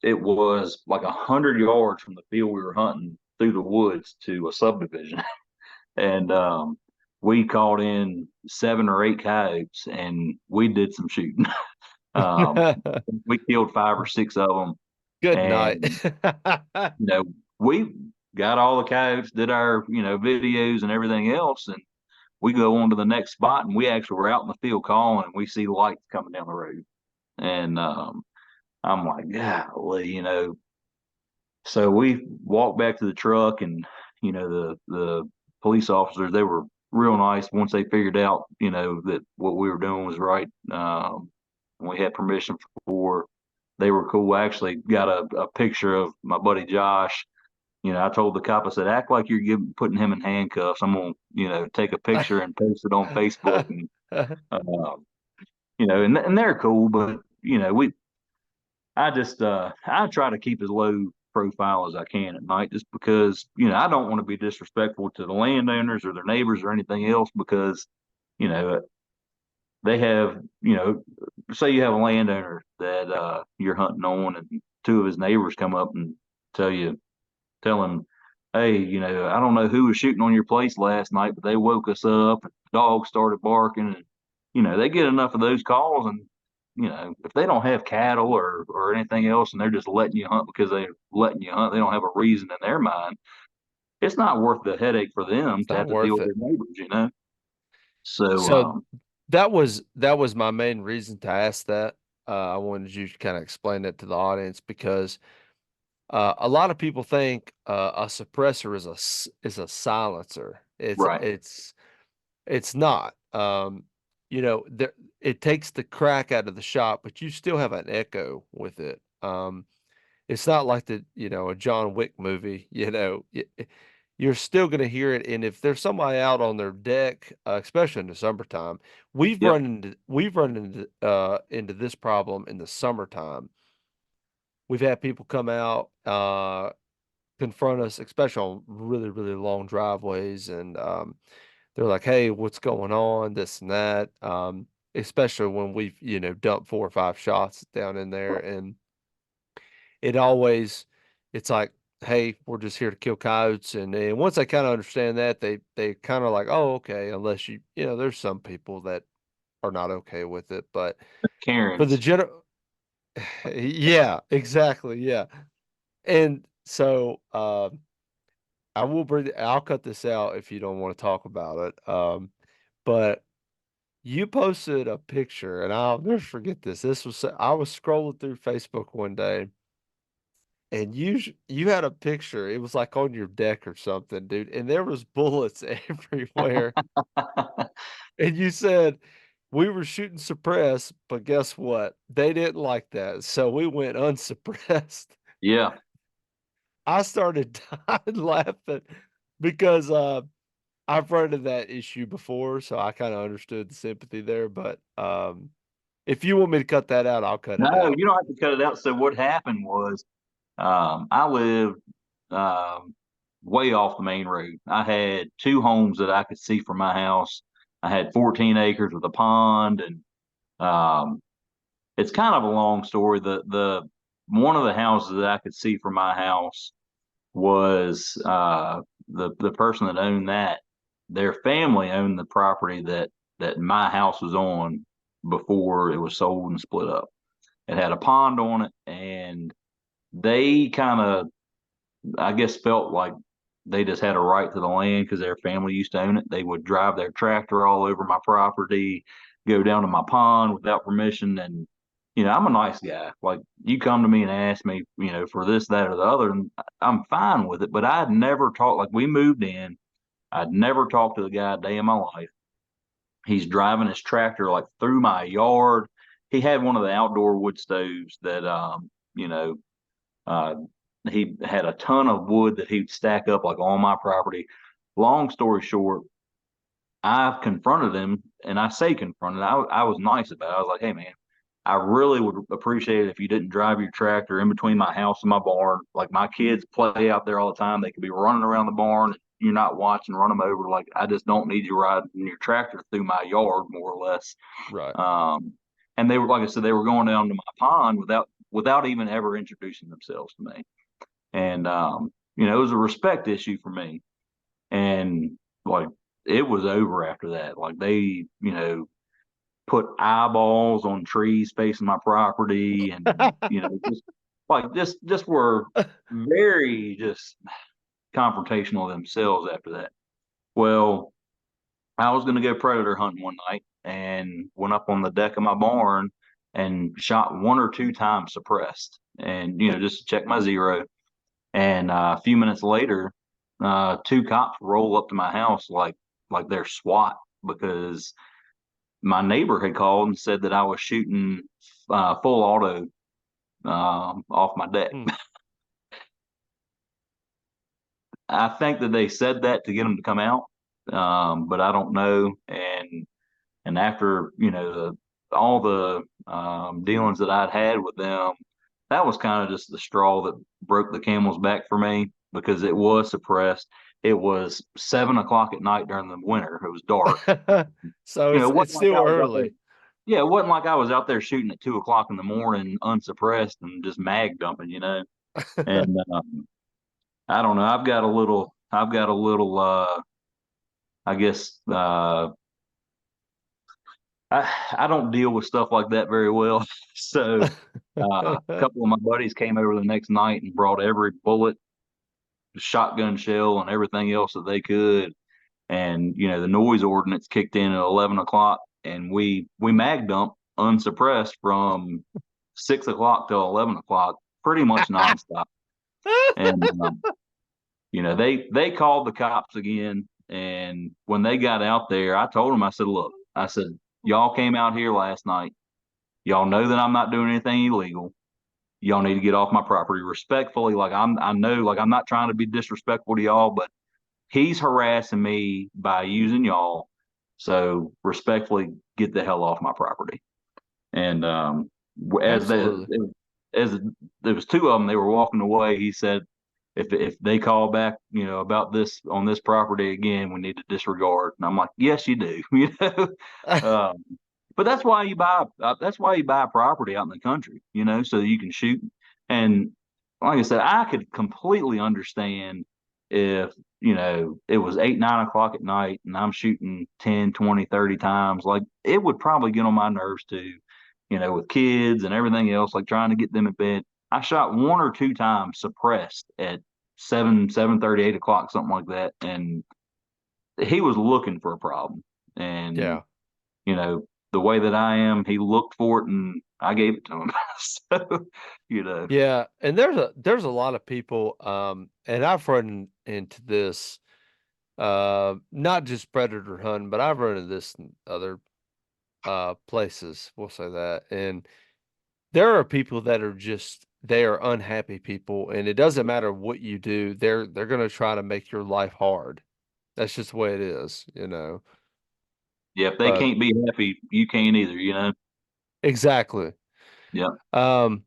It was like 100 yards from the field we were hunting through the woods to a subdivision. And we called in 7 or 8 coyotes and we did some shooting. um, we killed 5 or 6 of them. Good night. And you know, we got all the coyotes, did our, videos and everything else, and we go on to the next spot, and we actually were out in the field calling, and we see lights coming down the road. And I'm like, golly, so we walked back to the truck, and the police officers, they were real nice once they figured out, that what we were doing was right. We had permission for. They were cool. I actually got a picture of my buddy Josh, I told the cop, I said, act like you're putting him in handcuffs. I'm gonna, take a picture and post it on Facebook, and uh, and they're cool, but I try to keep as low profile as I can at night, just because I don't want to be disrespectful to the landowners or their neighbors or anything else, because you know they have, say you have a landowner that you're hunting on, and two of his neighbors come up and tell him, hey, I don't know who was shooting on your place last night, but they woke us up and dogs started barking, and they get enough of those calls, and if they don't have cattle or anything else, and they're just letting you hunt because they're letting you hunt, they don't have a reason in their mind. It's not worth the headache for them It's to not have to deal worth with it. their neighbors. So So that was my main reason to ask that. I wanted you to kind of explain that to the audience because a lot of people think a suppressor is a silencer. right, It's not. There it takes the crack out of the shot, but you still have an echo with it. It's not like a John Wick movie. You're still going to hear it. And if there's somebody out on their deck, especially in the summertime, yep, we've run into this problem in the summertime. We've had people come out, confront us, especially on really, really long driveways, and they're like, "Hey, what's going on?" This and that. Especially when we've dumped 4 or 5 shots down in there, and it always it's like, "Hey, we're just here to kill coyotes," and then once they kind of understand that, they kind of like, "Oh, okay." Unless there's some people that are not okay with it, but for the Karens. general, yeah, exactly, yeah, and so I'll cut this out if you don't want to talk about it. But you posted a picture, and I'll never forget this. I was scrolling through Facebook one day, and you had a picture. It was like on your deck or something, dude, and there was bullets everywhere. And you said we were shooting suppressed, but guess what? They didn't like that, so we went unsuppressed. Yeah. I started dying laughing because I've run into that issue before, so I kind of understood the sympathy there. But if you want me to cut that out, I'll cut it No, out. you don't have to cut it out. So what happened was, I lived um, way off the main road. I had two homes that I could see from my house. I had 14 acres with a pond, and um, it's kind of a long story. The one of the houses that I could see from my house was the person that owned that. Their family owned the property that my house was on before it was sold and split up. It had a pond on it, and they kind of, I guess, felt like they just had a right to the land because their family used to own it. They would drive their tractor all over my property, go down to my pond without permission. And, I'm a nice guy. Like, you come to me and ask me, for this, that, or the other, and I'm fine with it. But I'd never talked, like, we moved in. I'd never talked to the guy a day in my life. He's driving his tractor like through my yard. He had one of the outdoor wood stoves that, uh, he had a ton of wood that he'd stack up like on my property. Long story short, I confronted him, and I say confronted. I was nice about it. I was like, "Hey, man, I really would appreciate it if you didn't drive your tractor in between my house and my barn. Like, my kids play out there all the time. They could be running around the barn. You're not watching, run them over. Like, I just don't need you riding your tractor through my yard, more or less." Right. Um, and they were, like I said, they were going down to my pond without even ever introducing themselves to me. And it was a respect issue for me. And like, it was over after that. Like, they, put eyeballs on trees facing my property, and just were very just confrontational themselves after that. Well, I was going to go predator hunting one night and went up on the deck of my barn and shot one or two times suppressed, and just to check my zero. And a few minutes later, two cops roll up to my house like they're SWAT, because my neighbor had called and said that I was shooting full auto off my deck. Hmm. I think that they said that to get them to come out, but I don't know. And after all the dealings that I'd had with them, that was kind of just the straw that broke the camel's back for me because it was suppressed. It was 7 o'clock at night during the winter. It was dark. So It it's wasn't like still I was out there. early. Yeah, it wasn't like I was out there shooting at 2 o'clock in the morning, unsuppressed and just mag dumping. And I don't know. I've got a little. I guess I don't deal with stuff like that very well. So a couple of my buddies came over the next night and brought every bullet, shotgun shell, and everything else that they could. And the noise ordinance kicked in at 11 o'clock, and we mag dumped unsuppressed from 6 o'clock till 11 o'clock, pretty much nonstop. And they called the cops again, and when they got out there, I told them, I said, look, I said, y'all came out here last night. Y'all know that I'm not doing anything illegal. Y'all need to get off my property respectfully. Like I know, like I'm not trying to be disrespectful to y'all, but he's harassing me by using y'all. So respectfully, get the hell off my property. And as they Absolutely. as there was two of them, they were walking away. He said, if they call back, about this on this property again, we need to disregard. And I'm like, yes, you do. Um, but that's why you buy property out in the country, so that you can shoot. And like I said, I could completely understand if it was 8, 9 o'clock at night and I'm shooting 10, 20, 30 times. Like it would probably get on my nerves too, with kids and everything else, like trying to get them in bed. I shot one or two times suppressed at 7:30, 8 o'clock, something like that. And he was looking for a problem. And Yeah. you know, the way that I am, he looked for it and I gave it to him. So, you know, Yeah, and there's a lot of people, and I've run into this, not just predator hunting, but I've run into this in other places. We'll say that, and there are people that are just they are unhappy people, and it doesn't matter what you do, they're gonna try to make your life hard. That's just the way it is. yeah, if they But can't be happy, you can't either. exactly. Yeah. Um,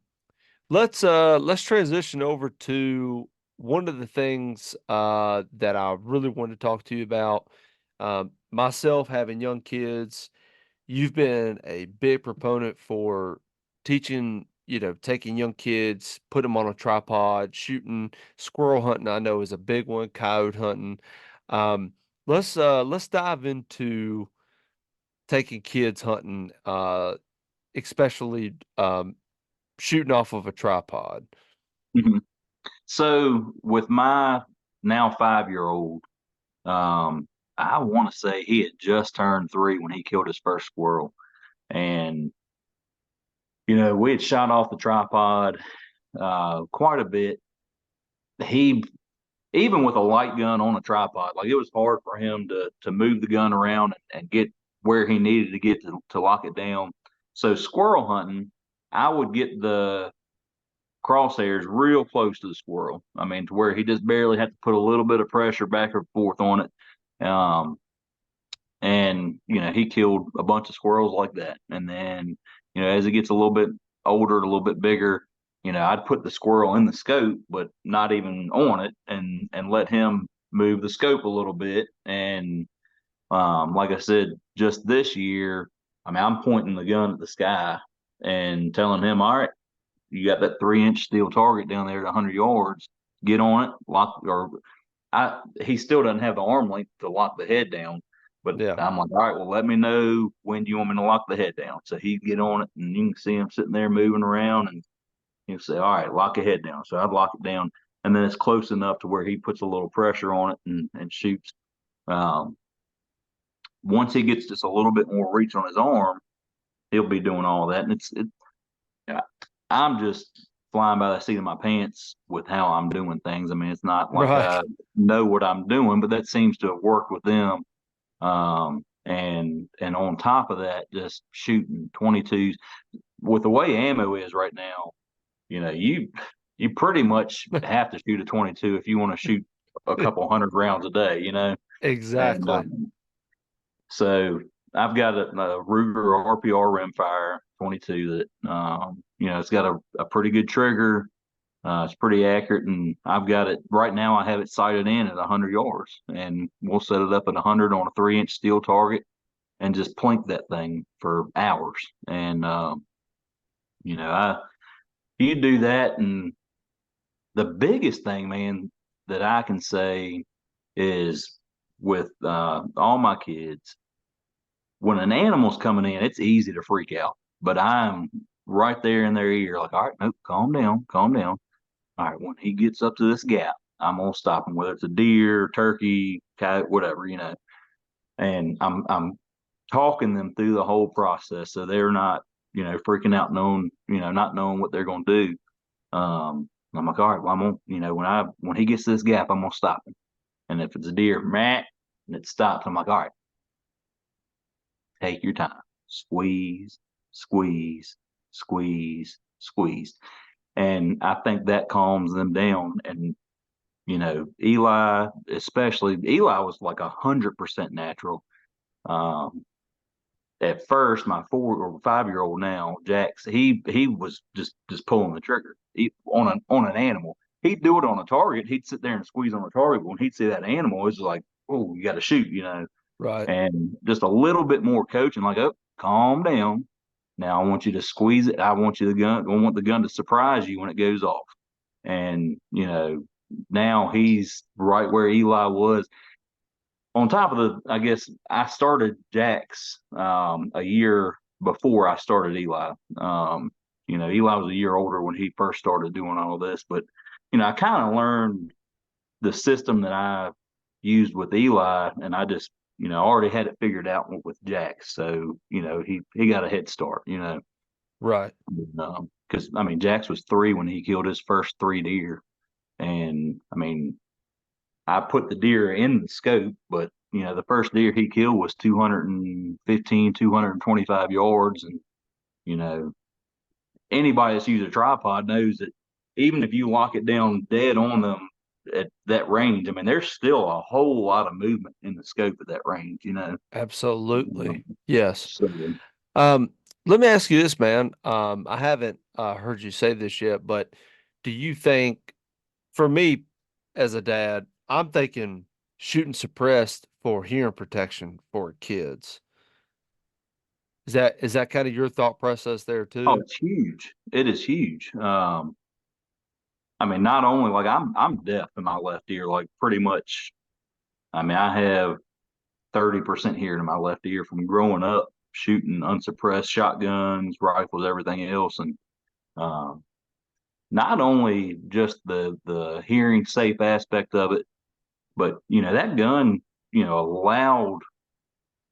let's transition over to one of the things that I really want to talk to you about. Myself having young kids, you've been a big proponent for teaching, taking young kids, put them on a tripod, shooting, squirrel hunting, I know is a big one, coyote hunting. Um, let's dive into taking kids hunting, especially shooting off of a tripod. Mhm. So with my now 5-year old, um, I want to say he had just turned 3 when he killed his first squirrel. And, we had shot off the tripod quite a bit. He even with a light gun on a tripod, like it was hard for him to move the gun around and get where he needed to get to lock it down. So squirrel hunting, I would get the crosshairs real close to the squirrel. I mean, to where he just barely had to put a little bit of pressure back or forth on it. And he killed a bunch of squirrels like that. And then as it gets a little bit older, a little bit bigger, I'd put the squirrel in the scope but not even on it, and let him move the scope a little bit. And like I said, just this year, I mean, I'm pointing the gun at the sky and telling him, all right, you got that 3-inch steel target down there at 100 yards, get on it, lock. Or he still doesn't have the arm length to lock the head down. But Yeah. I'm like, all right, well, let me know when do you want me to lock the head down. So he'd get on it, and you can see him sitting there moving around, and he'd say, all right, lock your head down. So I'd lock it down, and then it's close enough to where he puts a little pressure on it and shoots. Um, Once he gets just a little bit more reach on his arm, he'll be doing all that, and yeah, I'm just flying by the seat of my pants with how I'm doing things. I mean, it's not like I Right. know what I'm doing, but that seems to have worked with them. And on top of that, just shooting 22s with the way ammo is right now. You pretty much have to shoot a 22 if you want to shoot a couple hundred rounds a day, and Exactly. so I've got a Ruger RPR rimfire 22 that it's got a pretty good trigger. It's pretty accurate, and I've got it right now. I have it sighted in at 100 yards, and we'll set it up at 100 on a 3-inch steel target, and just plink that thing for hours. And I you do that, and the biggest thing, man, that I can say is with all my kids, when an animal's coming in, it's easy to freak out, but I'm right there in their ear, like, all right, nope, calm down, calm down. All right, when he gets up to this gap, I'm gonna stop him, whether it's a deer, turkey, coyote, whatever, And I'm talking them through the whole process, so they're not, freaking out, not knowing what they're gonna do. I'm like, all right, well, I'm gonna, when he gets to this gap, I'm gonna stop him. And if it's a deer, and it stops, I'm like, all right, take your time, squeeze, squeeze, squeeze, squeeze. And I think that calms them down. And Eli, especially Eli, was like 100% natural. Um, at first, my 4 or 5 year old now, Jax, he was just pulling the trigger on an animal. He'd do it on a target. He'd sit there and squeeze on a target. But when he'd see that animal, it's like, oh, you got to shoot. Right. And just a little bit more coaching, like, oh, calm down. Now I want you to squeeze it. I want you the gun. I want the gun to surprise you when it goes off. And now he's right where Eli was. On top of I guess I started Jax a year before I started Eli. Eli was a year older when he first started doing all of this, but I kind of learned the system that I used with Eli, and I just already had it figured out with Jax. So he got a head start. Right. Because I mean Jax was 3 when he killed his first 3 deer, and I mean I put the deer in the scope, but the first deer he killed was 215, 225 yards. And, you know, anybody that's used a tripod knows that even if you lock it down dead on them at that range, I mean, there's still a whole lot of movement in the scope of that range. Absolutely. Um, Yes. So, Um, Let me ask you this, man. I haven't heard you say this yet, but do you think, for me as a dad, I'm thinking shooting suppressed for hearing protection for kids. Is that kind of your thought process there oh, too? it's huge. It is huge. I mean, not only like I'm deaf in my left ear, like pretty much. I mean, I have 30% hearing in my left ear from growing up shooting unsuppressed shotguns, rifles, everything else. And um, not only just the hearing safe aspect of it, but that gun, a loud,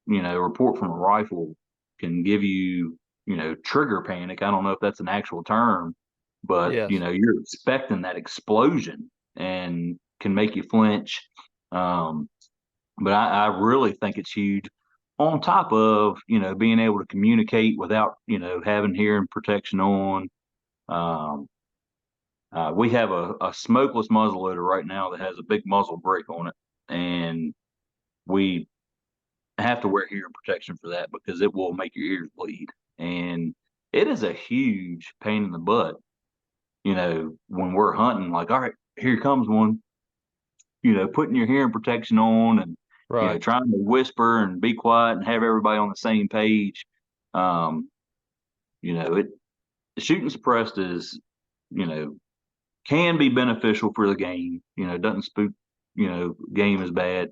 report from a rifle can give you, trigger panic. I don't know if that's an actual term, but Yes, you're expecting that explosion and can make you flinch. Um, but I really think it's huge. On top of being able to communicate without having hearing protection on. Um, we have a smokeless muzzleloader right now that has a big muzzle brake on it, and we have to wear hearing protection for that because it will make your ears bleed, and it is a huge pain in the butt. When we're hunting, like, all right, here comes one. Putting your hearing protection on and right. trying to whisper and be quiet and have everybody on the same page. Um, it shooting suppressed is, you know, can be beneficial for the game. Doesn't spook, game is bad.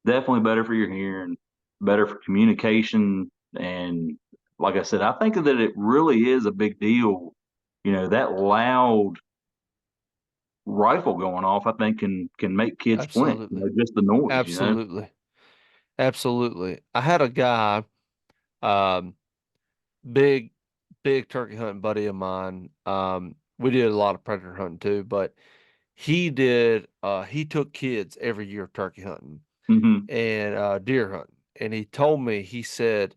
Definitely better for your hearing, better for communication. And like I said, I think that it really is a big deal. That loud rifle going off, I think can make kids flinch, Absolutely. just the noise. Absolutely. Absolutely. I had a guy, um, big, big turkey hunting buddy of mine. We did a lot of predator hunting too, but he took kids every year turkey hunting Hmm. and deer hunting. And he told me, he said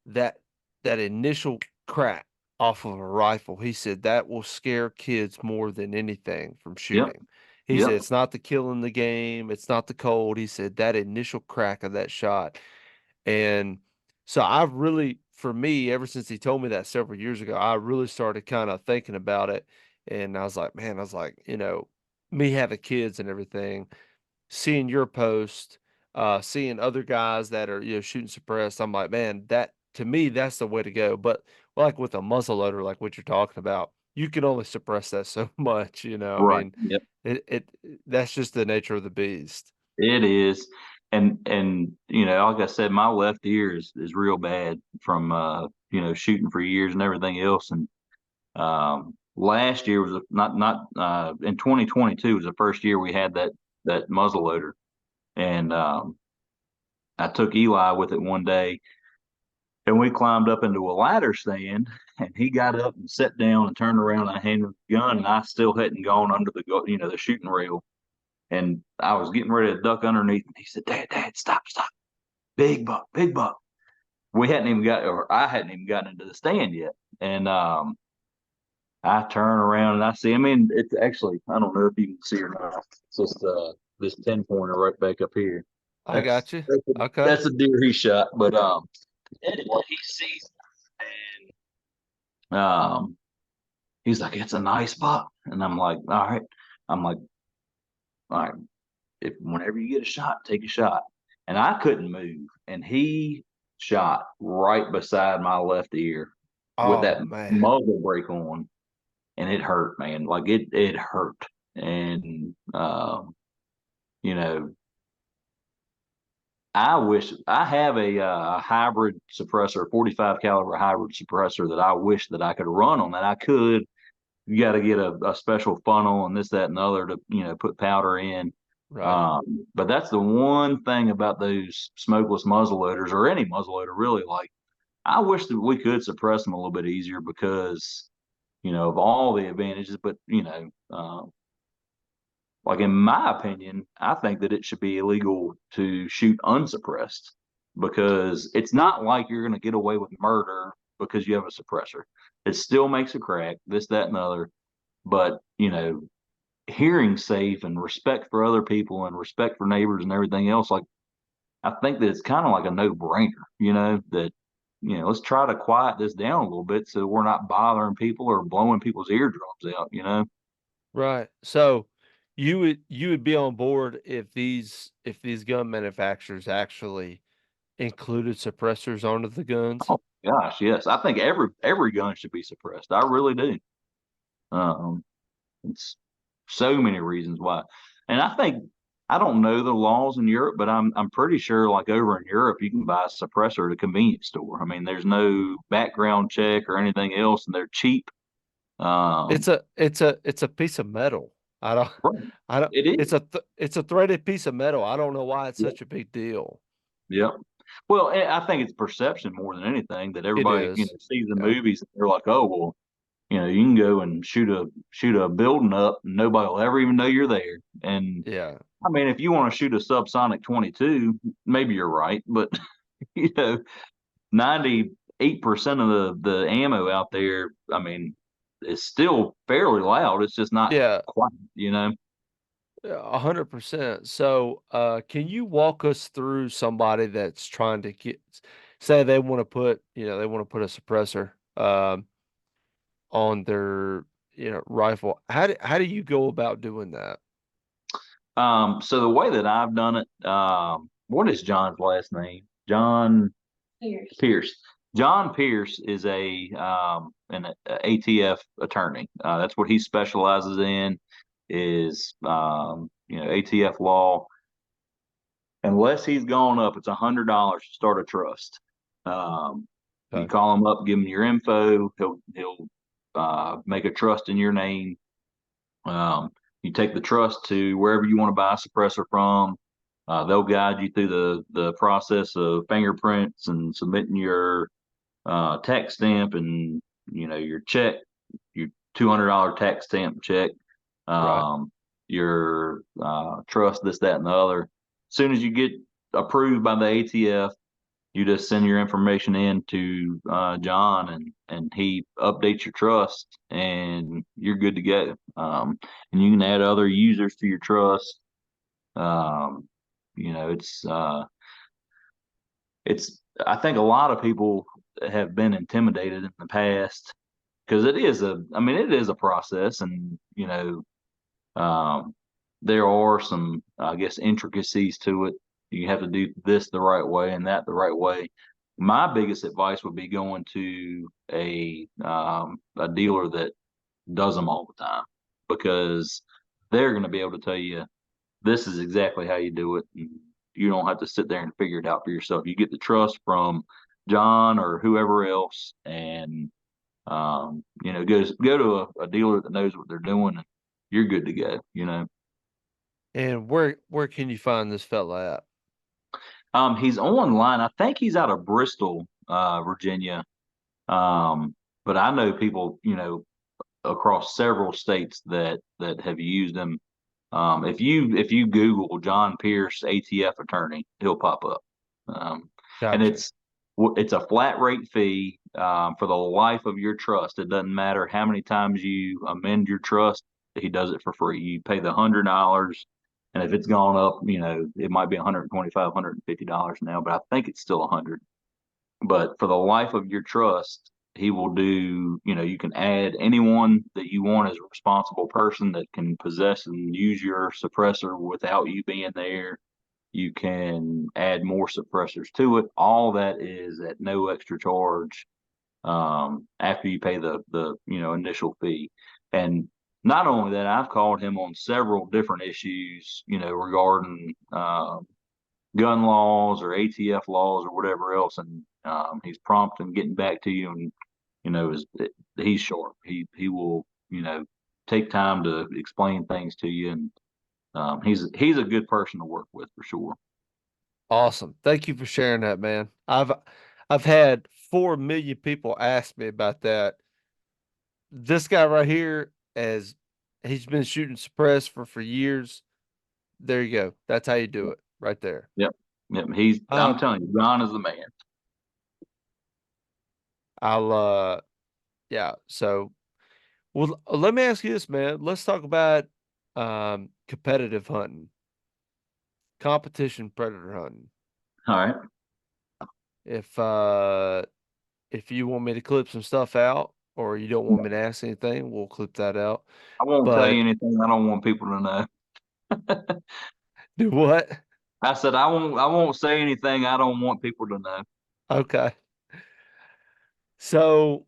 that that initial crack off of a rifle, he said that will scare kids more than anything from Yep. shooting. He said Yep. it's not the kill in the game, it's not the cold. He said that initial crack of that shot. And so I've really, for me, ever since he told me that several years ago, I really started kind of thinking about it. And I was like, man, I was like, me having kids and everything, seeing your post, seeing other guys that are, shooting suppressed, I'm like, man, that to me, that's the way to go. But like with a muzzle loader, like what you're talking about, you can only suppress that so much, I Right. mean, Yep. it that's just the nature of the beast. It is. And like I said, my left ear is real bad from shooting for years and everything else. And last year was not in 2022 was the first year we had that muzzle loader. And I took Eli with it one day, and we climbed up into a ladder stand, and he got up and sat down and turned around and handed the gun, and I still hadn't gone under the shooting rail. And I was getting ready to duck underneath, and he said, Dad, stop, stop. Big buck, big buck. I hadn't even gotten into the stand yet. And I turn around and I see, I mean, it's actually, I don't know if you can see or not. It's just this 10 pointer right back up here. I That's got you. that's a, Okay. that's a deer he shot. But anyway, he sees it, and he's like, it's a nice buck. And I'm like, all right. I'm like, all right, if whenever you get a shot, take a shot. And I couldn't move. And he shot right beside my left ear with Oh that man. muzzle brake on. And it hurt, man. Like it hurt. And you know, I wish I have a hybrid suppressor, 45 caliber hybrid suppressor that I wish that I could run on that. I could. You got to get a special funnel and this, that, and the other to put powder in. Right. But that's the one thing about those smokeless muzzle loaders or any muzzle loader really. Like I wish that we could suppress them a little bit easier because of all the advantages. But like in my opinion, I think that it should be illegal to shoot unsuppressed because it's not like you're going to get away with murder because you have a suppressor. It still makes a crack, this, that, and the other. But hearing safe and respect for other people and respect for neighbors and everything else, like I think that it's kind of like a no-brainer. That let's try to quiet this down a little bit so we're not bothering people or blowing people's eardrums out. Right. So you would be on board if these gun manufacturers actually included suppressors onto the guns? Oh gosh, yes. I think every gun should be suppressed. I really do. Um, it's so many reasons why. And I don't know the laws in Europe, but I'm pretty sure like over in Europe you can buy a suppressor at a convenience store. I mean, there's no background check or anything else, and they're cheap. Um, It's a piece of metal. I don't right. I don't It is. it's a threaded piece of metal. I don't know why it's Yep. such a big deal. Yep. Well, I think it's perception more than anything that It everybody, is. sees the Yeah. movies and they're like, oh, well, you can go and shoot a building up and nobody will ever even know you're there. And Yeah. I mean, if you want to shoot a subsonic 22, maybe you're right, but you know, 98% of the ammo out there, I mean, is still fairly loud. It's just not Yeah. quiet. Yeah, 100%. So, can you walk us through somebody that's trying to say they want to put a suppressor on their rifle? How do you go about doing that? So the way that I've done it, what is John's last name? John Pierce. John Pierce is an ATF attorney. That's what he specializes in is ATF law. Unless he's gone up, it's $100 to start a trust. You Okay. call him up, give him your info. He'll make a trust in your name. You take the trust to wherever you want to buy a suppressor from. They'll guide you through the process of fingerprints and submitting your tax stamp and your check, your $200 tax stamp check, Right. um, your trust, this, that, and the other. As soon as you get approved by the ATF, You just send your information in to John, and he updates your trust, and you're good to go. And you can add other users to your trust. Um, you know, it's. I think a lot of people have been intimidated in the past because it is a process, and um, there are some, I guess, intricacies to it. You have to do this the right way and that the right way. My biggest advice would be going to a dealer that does them all the time, because they're going to be able to tell you this is exactly how you do it. And you don't have to sit there and figure it out for yourself. You get the trust from John or whoever else, and go to a dealer that knows what they're doing, and you're good to go. And where can you find this fella at? He's online. I think he's out of Bristol, Virginia. But I know people, across several states that have used him. If you Google John Pierce ATF attorney, he'll pop up. And Gotcha. it's a flat rate fee for the life of your trust. It doesn't matter how many times you amend your trust. He does it for free. You pay the $100, and if it's gone up, it might be 125, $150 now, but I think it's still 100. But for the life of your trust, he will do, you can add anyone that you want as a responsible person that can possess and use your suppressor without you being there. You can add more suppressors to it. All that is at no extra charge after you pay the initial fee. And not only that, I've called him on several different issues, regarding gun laws or ATF laws or whatever else, and he's prompt in getting back to you, and is he's sharp. He will take time to explain things to you, and he's a good person to work with for sure. Awesome. Thank you for sharing that, man. I've had 4 million people ask me about that. This guy right here, as he's been shooting suppress for years. There you go. That's how you do it right there. Yep, yep. I'm Um, telling you, John is the man. I'll yeah. So, well, let me ask you this, man. Let's talk about competitive hunting, competition predator hunting. All right. If if you want me to clip some stuff out or you don't want me to ask anything, we'll clip that out. I won't tell you But anything I don't want people to know. do what? I said I won't say anything I don't want people to know. Okay. So,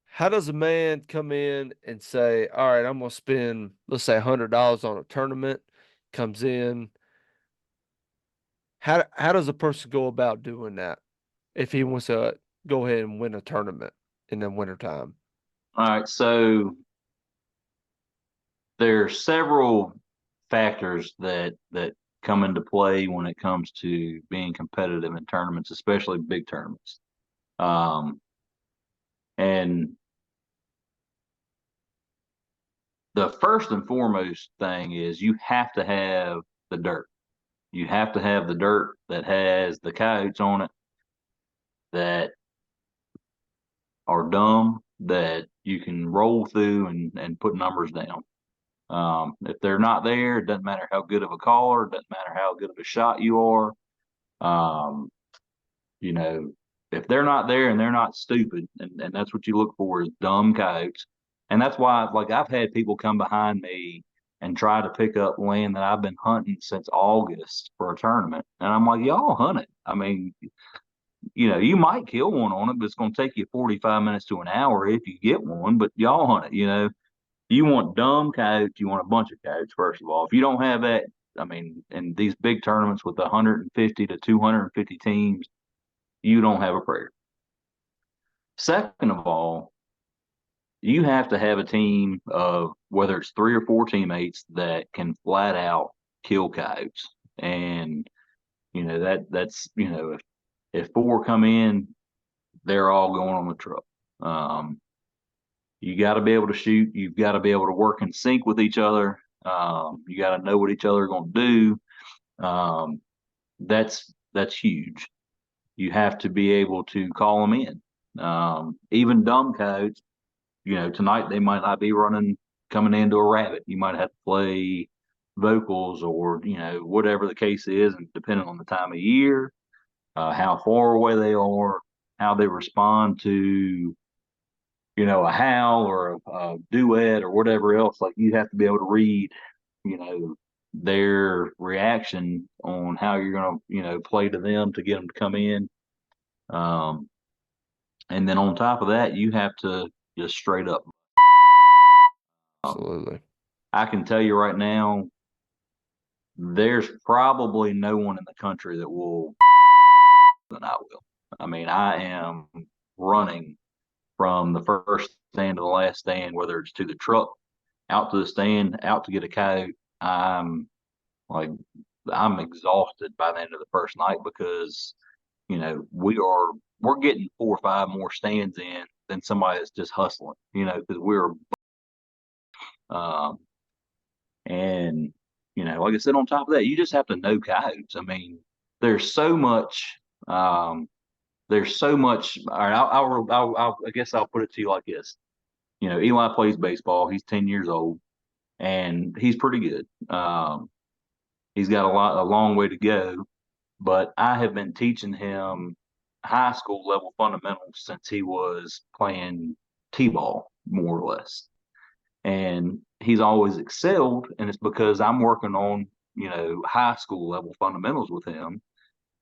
how does a man come in and say, "All right, I'm gonna spend, let's say, $100 on a tournament," comes in. How does a person go about doing that if he wants to go ahead and win a tournament in the wintertime? All right, so there are several factors that come into play when it comes to being competitive in tournaments, especially big tournaments. Um, and the first and foremost thing is you have to have the dirt. You have to have the dirt that has the coyotes on it that are dumb, that you can roll through and put numbers down. If they're not there, it doesn't matter how good of a caller, it doesn't matter how good of a shot you are. Um, you know, if they're not there and they're not stupid, and that's what you look for is dumb coyotes. And that's why, like, I've had people come behind me and try to pick up land that I've been hunting since August for a tournament. And I'm like, y'all hunt it. I mean, you might kill one on it, but it's going to take you 45 minutes to an hour if you get one, but y'all hunt it. You want dumb coyotes, you want a bunch of coyotes, first of all. If you don't have that, I mean, in these big tournaments with 150 to 250 teams, you don't have a prayer. Second of all, you have to have a team of whether it's three or four teammates that can flat out kill coyotes. And if four come in, they're all going on the truck. Um, you got to be able to shoot. You've got to be able to work in sync with each other. You got to know what each other are going to do. Um, that's huge. you have to be able to call them in. Even dumb codes, tonight they might not be running coming into a rabbit. You might have to play vocals or, whatever the case is, and depending on the time of year, how far away they are, how they respond to, a howl or a duet or whatever else. Like you have to be able to read, you know, their reaction on how you're going to, play to them to get them to come in. Um, and then on top of that, you have to just straight up. Um, Absolutely. I can tell you right now, there's probably no one in the country that will than I will. I mean, I am running from the first stand to the last stand, whether it's to the truck, out to the stand, out to get a coat. I'm like, I'm exhausted by the end of the first night because, we're getting 4 or 5 more stands in than somebody that's just hustling, because um, and, like I said, on top of that, you just have to know codes. I mean, there's so much, um, there's so much. All right, I guess I'll put it to you like this. Eli plays baseball. He's 10 years old and he's pretty good. He's got a long way to go, but I have been teaching him high school level fundamentals since he was playing t-ball, more or less. And he's always excelled, and it's because I'm working on, high school level fundamentals with him.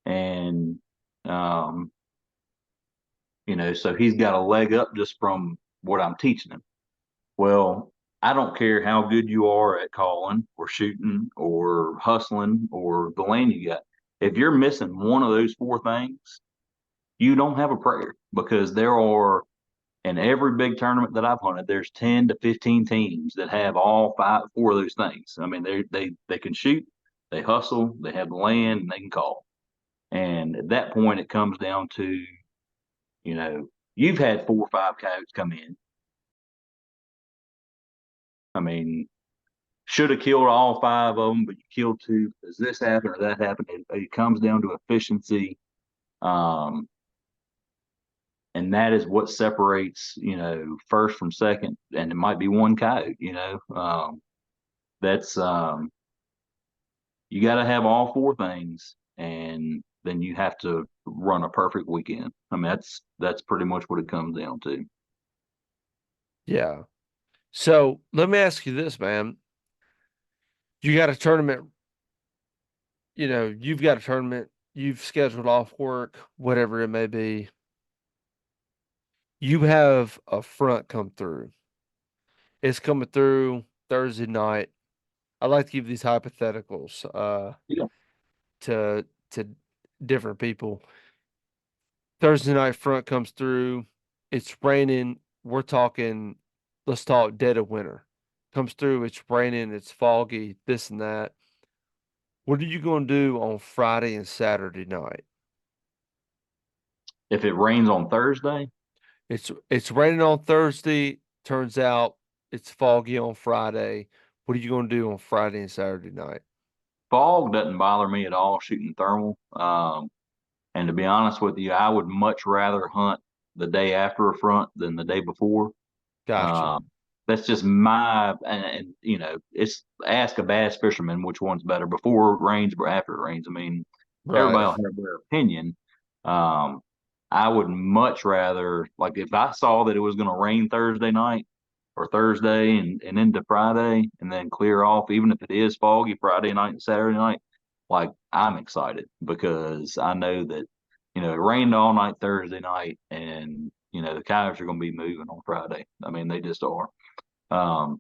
And um, so he's got a leg up just from what I'm teaching him. Well, I don't care how good you are at calling or shooting or hustling or the land you got. If you're missing one of those 4 things, you don't have a prayer, because there are, in every big tournament that I've hunted, there's 10 to 15 teams that have all 4 of those things. I mean, they can shoot, they hustle, they have the land, and they can call. And at that point, it comes down to, you know, you've had 4 or 5 coyotes come in. I mean, should have killed all 5 of them, but you killed 2. Does this happen or that happen? It comes down to efficiency. Um, and that is what separates, first from second. And it might be one coyote, that's, you got to have all 4 things, and then you have to run a perfect weekend. I mean, that's pretty much what it comes down to. Yeah. So let me ask you this, man. You got a tournament, you've got a tournament, you've scheduled off work, whatever it may be. You have a front come through. It's coming through Thursday night. I like to give these hypotheticals Yeah. to different people. Thursday night front comes through. It's raining. We're talking, let's talk dead of winter. Comes through, it's raining, it's foggy, this and that. What are you going to do on Friday and Saturday night? If it rains on Thursday, It's raining on Thursday. Turns out it's foggy on Friday. What are you going to do on Friday and Saturday night? fog doesn't bother me at all shooting thermal. And to be honest with you, I would much rather hunt the day after a front than the day before. Gotcha. Um, that's just my, and it's ask a bass fisherman which one's better, before it rains or after it rains. I mean, everybody Right. will have their opinion. Um, I would much rather, like, if I saw that it was going to rain Thursday night or Thursday and into Friday and then clear off, even if it is foggy Friday night and Saturday night, like, I'm excited because I know that, it rained all night Thursday night, and, the coyotes are going to be moving on Friday. I mean, they just are. Um,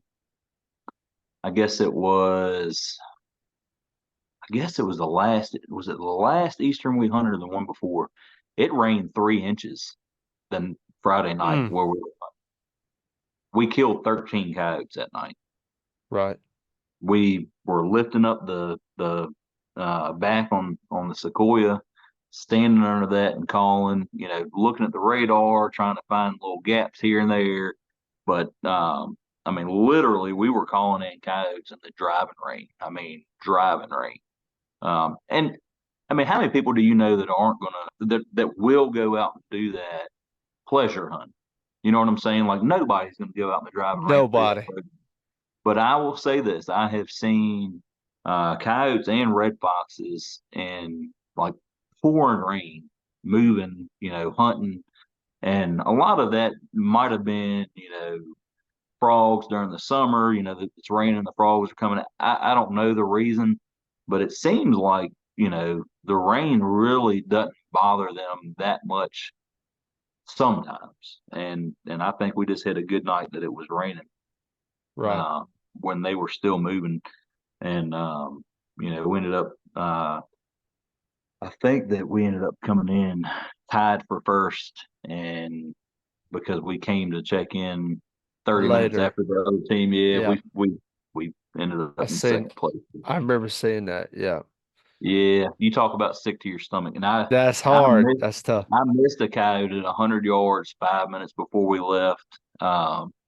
I guess it was, was it the last Eastern we hunted or the one before? It rained 3 inches then Friday night Mm, where we killed 13 coyotes that night. right. We were lifting up the back on the Sequoia, standing under that and calling, looking at the radar, trying to find little gaps here and there. But I mean, literally, we were calling in coyotes in the driving rain. I mean, driving rain. And I mean, how many people do you know that aren't gonna that will go out and do that pleasure hunt? You know what I'm saying? Like nobody's gonna go out in the driving range and do that. Nobody. But I will say this: I have seen coyotes and red foxes in like pouring rain, moving, hunting, and a lot of that might have been, frogs during the summer. That it's raining, the frogs are coming out. I don't know the reason, but it seems like the rain really doesn't bother them that much sometimes. And I think we just had a good night that it was raining Right. uh, when they were still moving, and we ended up. I think that we ended up coming in tied for first, and because we came to check in 30 minutes Later. after the other team. Yeah, Yeah. we ended I up in seen second place. I remember seeing that. Yeah. Yeah, you talk about sick to your stomach, and That's I hard. missed That's tough. I missed a coyote at 100 yards 5 minutes before we left.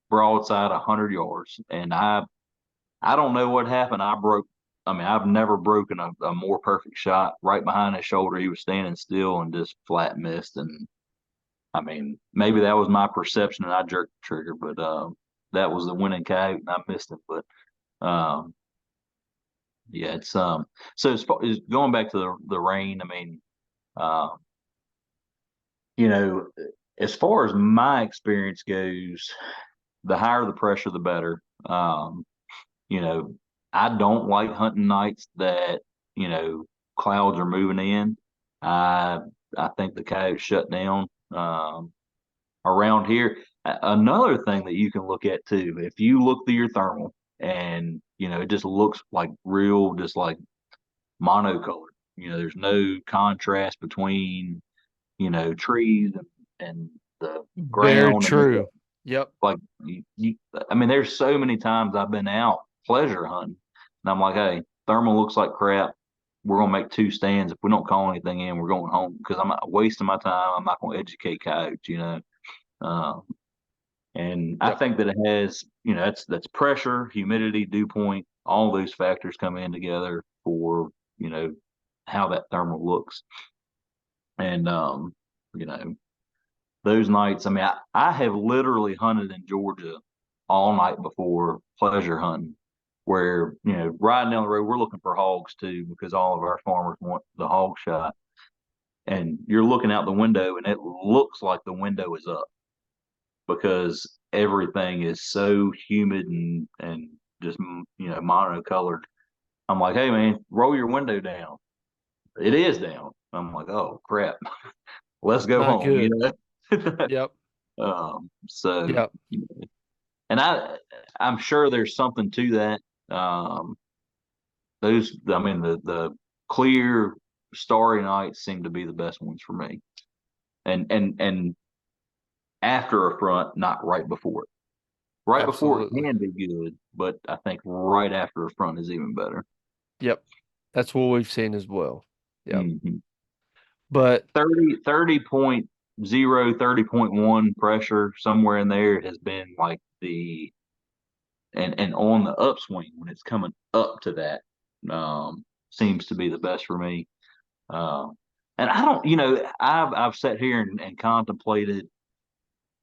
Broadside 100 yards, and I don't know what happened. I broke. I mean, I've never broken a more perfect shot. Right behind his shoulder, he was standing still and just flat missed. And I mean, maybe that was my perception and I jerked the trigger, but that was the winning coyote and I missed him. But um, yeah, it's so as far as going back to the rain, I mean, uh, you know, as far as my experience goes, the higher the pressure, the better. You know, I don't like hunting nights that, clouds are moving in. I I think the coyotes shut down. Around here. Another thing that you can look at too, if you look through your thermal and it just looks like real, just like monocolored. There's no contrast between trees and the Very ground, and true. Yep. like I mean, there's so many times I've been out pleasure hunting, and I'm like, hey, thermal looks like crap. We're gonna make two stands. If we don't call anything in, we're going home because I'm not wasting my time. I'm not gonna educate coyotes. Um, and I Yep. think that it has, that's pressure, humidity, dew point, all those factors come in together for, you know, how that thermal looks. And you know, those nights, I mean, I have literally hunted in Georgia all night before pleasure hunting, where, riding down the road, we're looking for hogs too, because all of our farmers want the hog shot. And you're looking out the window and it looks like the window is up because everything is so humid and just monocolored. I'm like, hey man, roll your window down. It is down. I'm like, oh crap, let's go Not home. good. Yep. So, Yep. and I'm sure there's something to that. Um, I mean, the clear starry nights seem to be the best ones for me. And after a front, not right before it. Right before it Absolutely. can be good, but I think right after a front is even better. Yep. That's what we've seen as well. Yep. Mm-hmm. But 30.0, 30.1 pressure somewhere in there has been like and on the upswing when it's coming up to that seems to be the best for me. Um, and I don't, I've sat here and contemplated,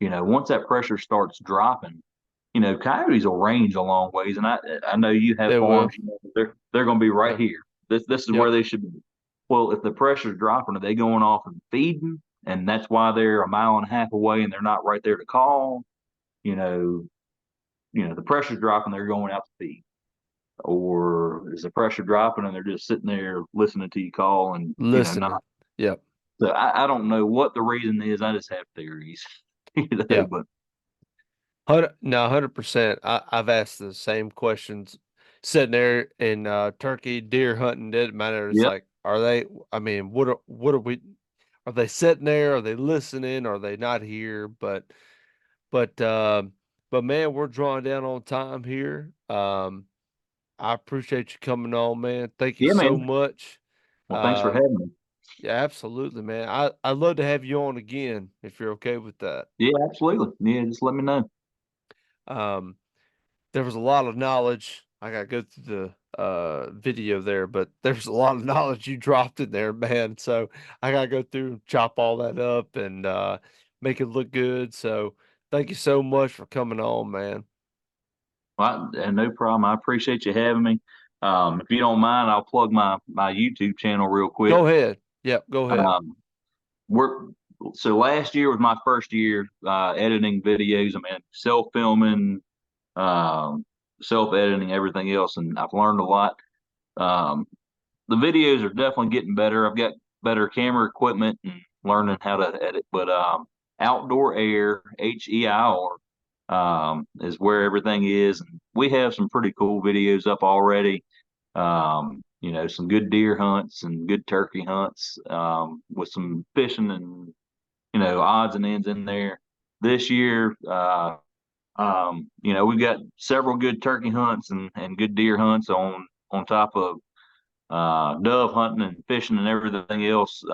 once that pressure starts dropping, coyotes will range a long ways, and I know you have they farms. will. They're going to be right Yep. here. This is where Yep. they should be. Well, if the pressure's dropping, are they going off and feeding? And that's why they're a mile and a half away, and they're not right there to call. You know, the pressure's dropping, they're going out to feed. Or is the pressure dropping and they're just sitting there listening to you call and Listening. not. Yep. So I don't know what the reason is. I just have theories, Yeah. But 100%. I've asked the same questions sitting there in turkey, deer hunting, doesn't matter. It's yep, like, are they, I mean, what are we, are they sitting there? Are they listening? Are they not here? But, um, but man, we're drawing down on time here. I appreciate you coming on, man. Thank you yeah, so man. much. Well, thanks for Um, having me. yeah, absolutely, man. I'd love to have you on again if you're okay with that. Yeah, absolutely. Yeah, just let me know. Um, there was a lot of knowledge. I got to go through video there, but there's a lot of knowledge you dropped in there, man. So I gotta go through and chop all that up and make it look good. So thank you so much for coming on, man. And no problem. I appreciate you having me. If you don't mind, I'll plug my YouTube channel real quick. Go ahead. Yep, go ahead. Um, we're so last year was my first year editing videos. I mean, self-filming, um, self-editing, everything else, and I've learned a lot. Um, the videos are definitely getting better. I've got better camera equipment and learning how to edit. But Outdoor Air, HEIR, is where everything is. And we have some pretty cool videos up already. Some good deer hunts and good turkey hunts, with some fishing and, odds and ends in there. This year, we've got several good turkey hunts and good deer hunts on top of dove hunting and fishing and everything else.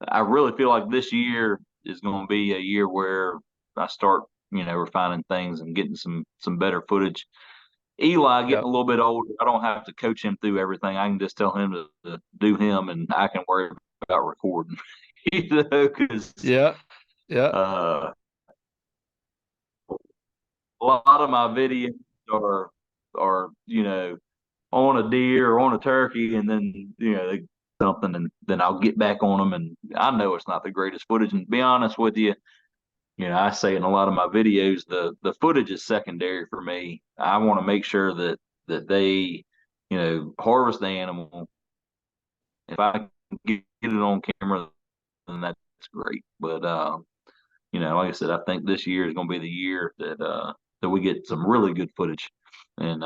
I really feel like this year is going to be a year where I start, refining things and getting some better footage. Eli getting a Yep. little bit older. I don't have to coach him through everything. I can just tell him to do him, and I can worry about recording. Because Yeah. Yeah. uh, a lot of my videos are on a deer or on a turkey, and then they something, and then I'll get back on them, and I know it's not the greatest footage. And to be honest with you, I say in a lot of my videos, the footage is secondary for me. I want to make sure that they, harvest the animal. If I can get it on camera, then that's great. But like I said, I think this year is going to be the year that we get some really good footage, and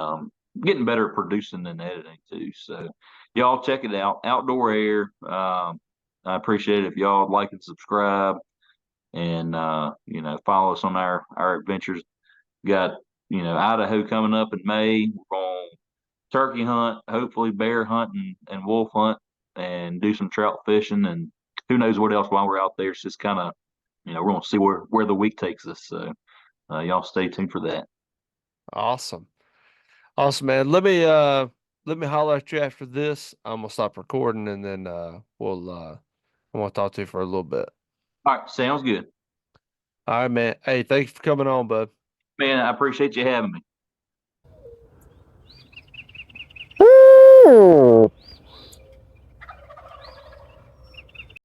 getting better at producing and editing too. So y'all check it out, Outdoor Air. I appreciate it if y'all like and subscribe, and follow us on our adventures. Got Idaho coming up in May. We're going turkey hunt, hopefully bear hunt and wolf hunt, and do some trout fishing, and who knows what else while we're out there. It's just kind of, we're gonna see where the week takes us. So y'all stay tuned for that. Awesome. Awesome, man. Let me holler at you after this. I'm gonna stop recording and then I want to talk to you for a little bit. All right, sounds good, All right, man. Hey, thanks for coming on, bud. man. I appreciate you having me.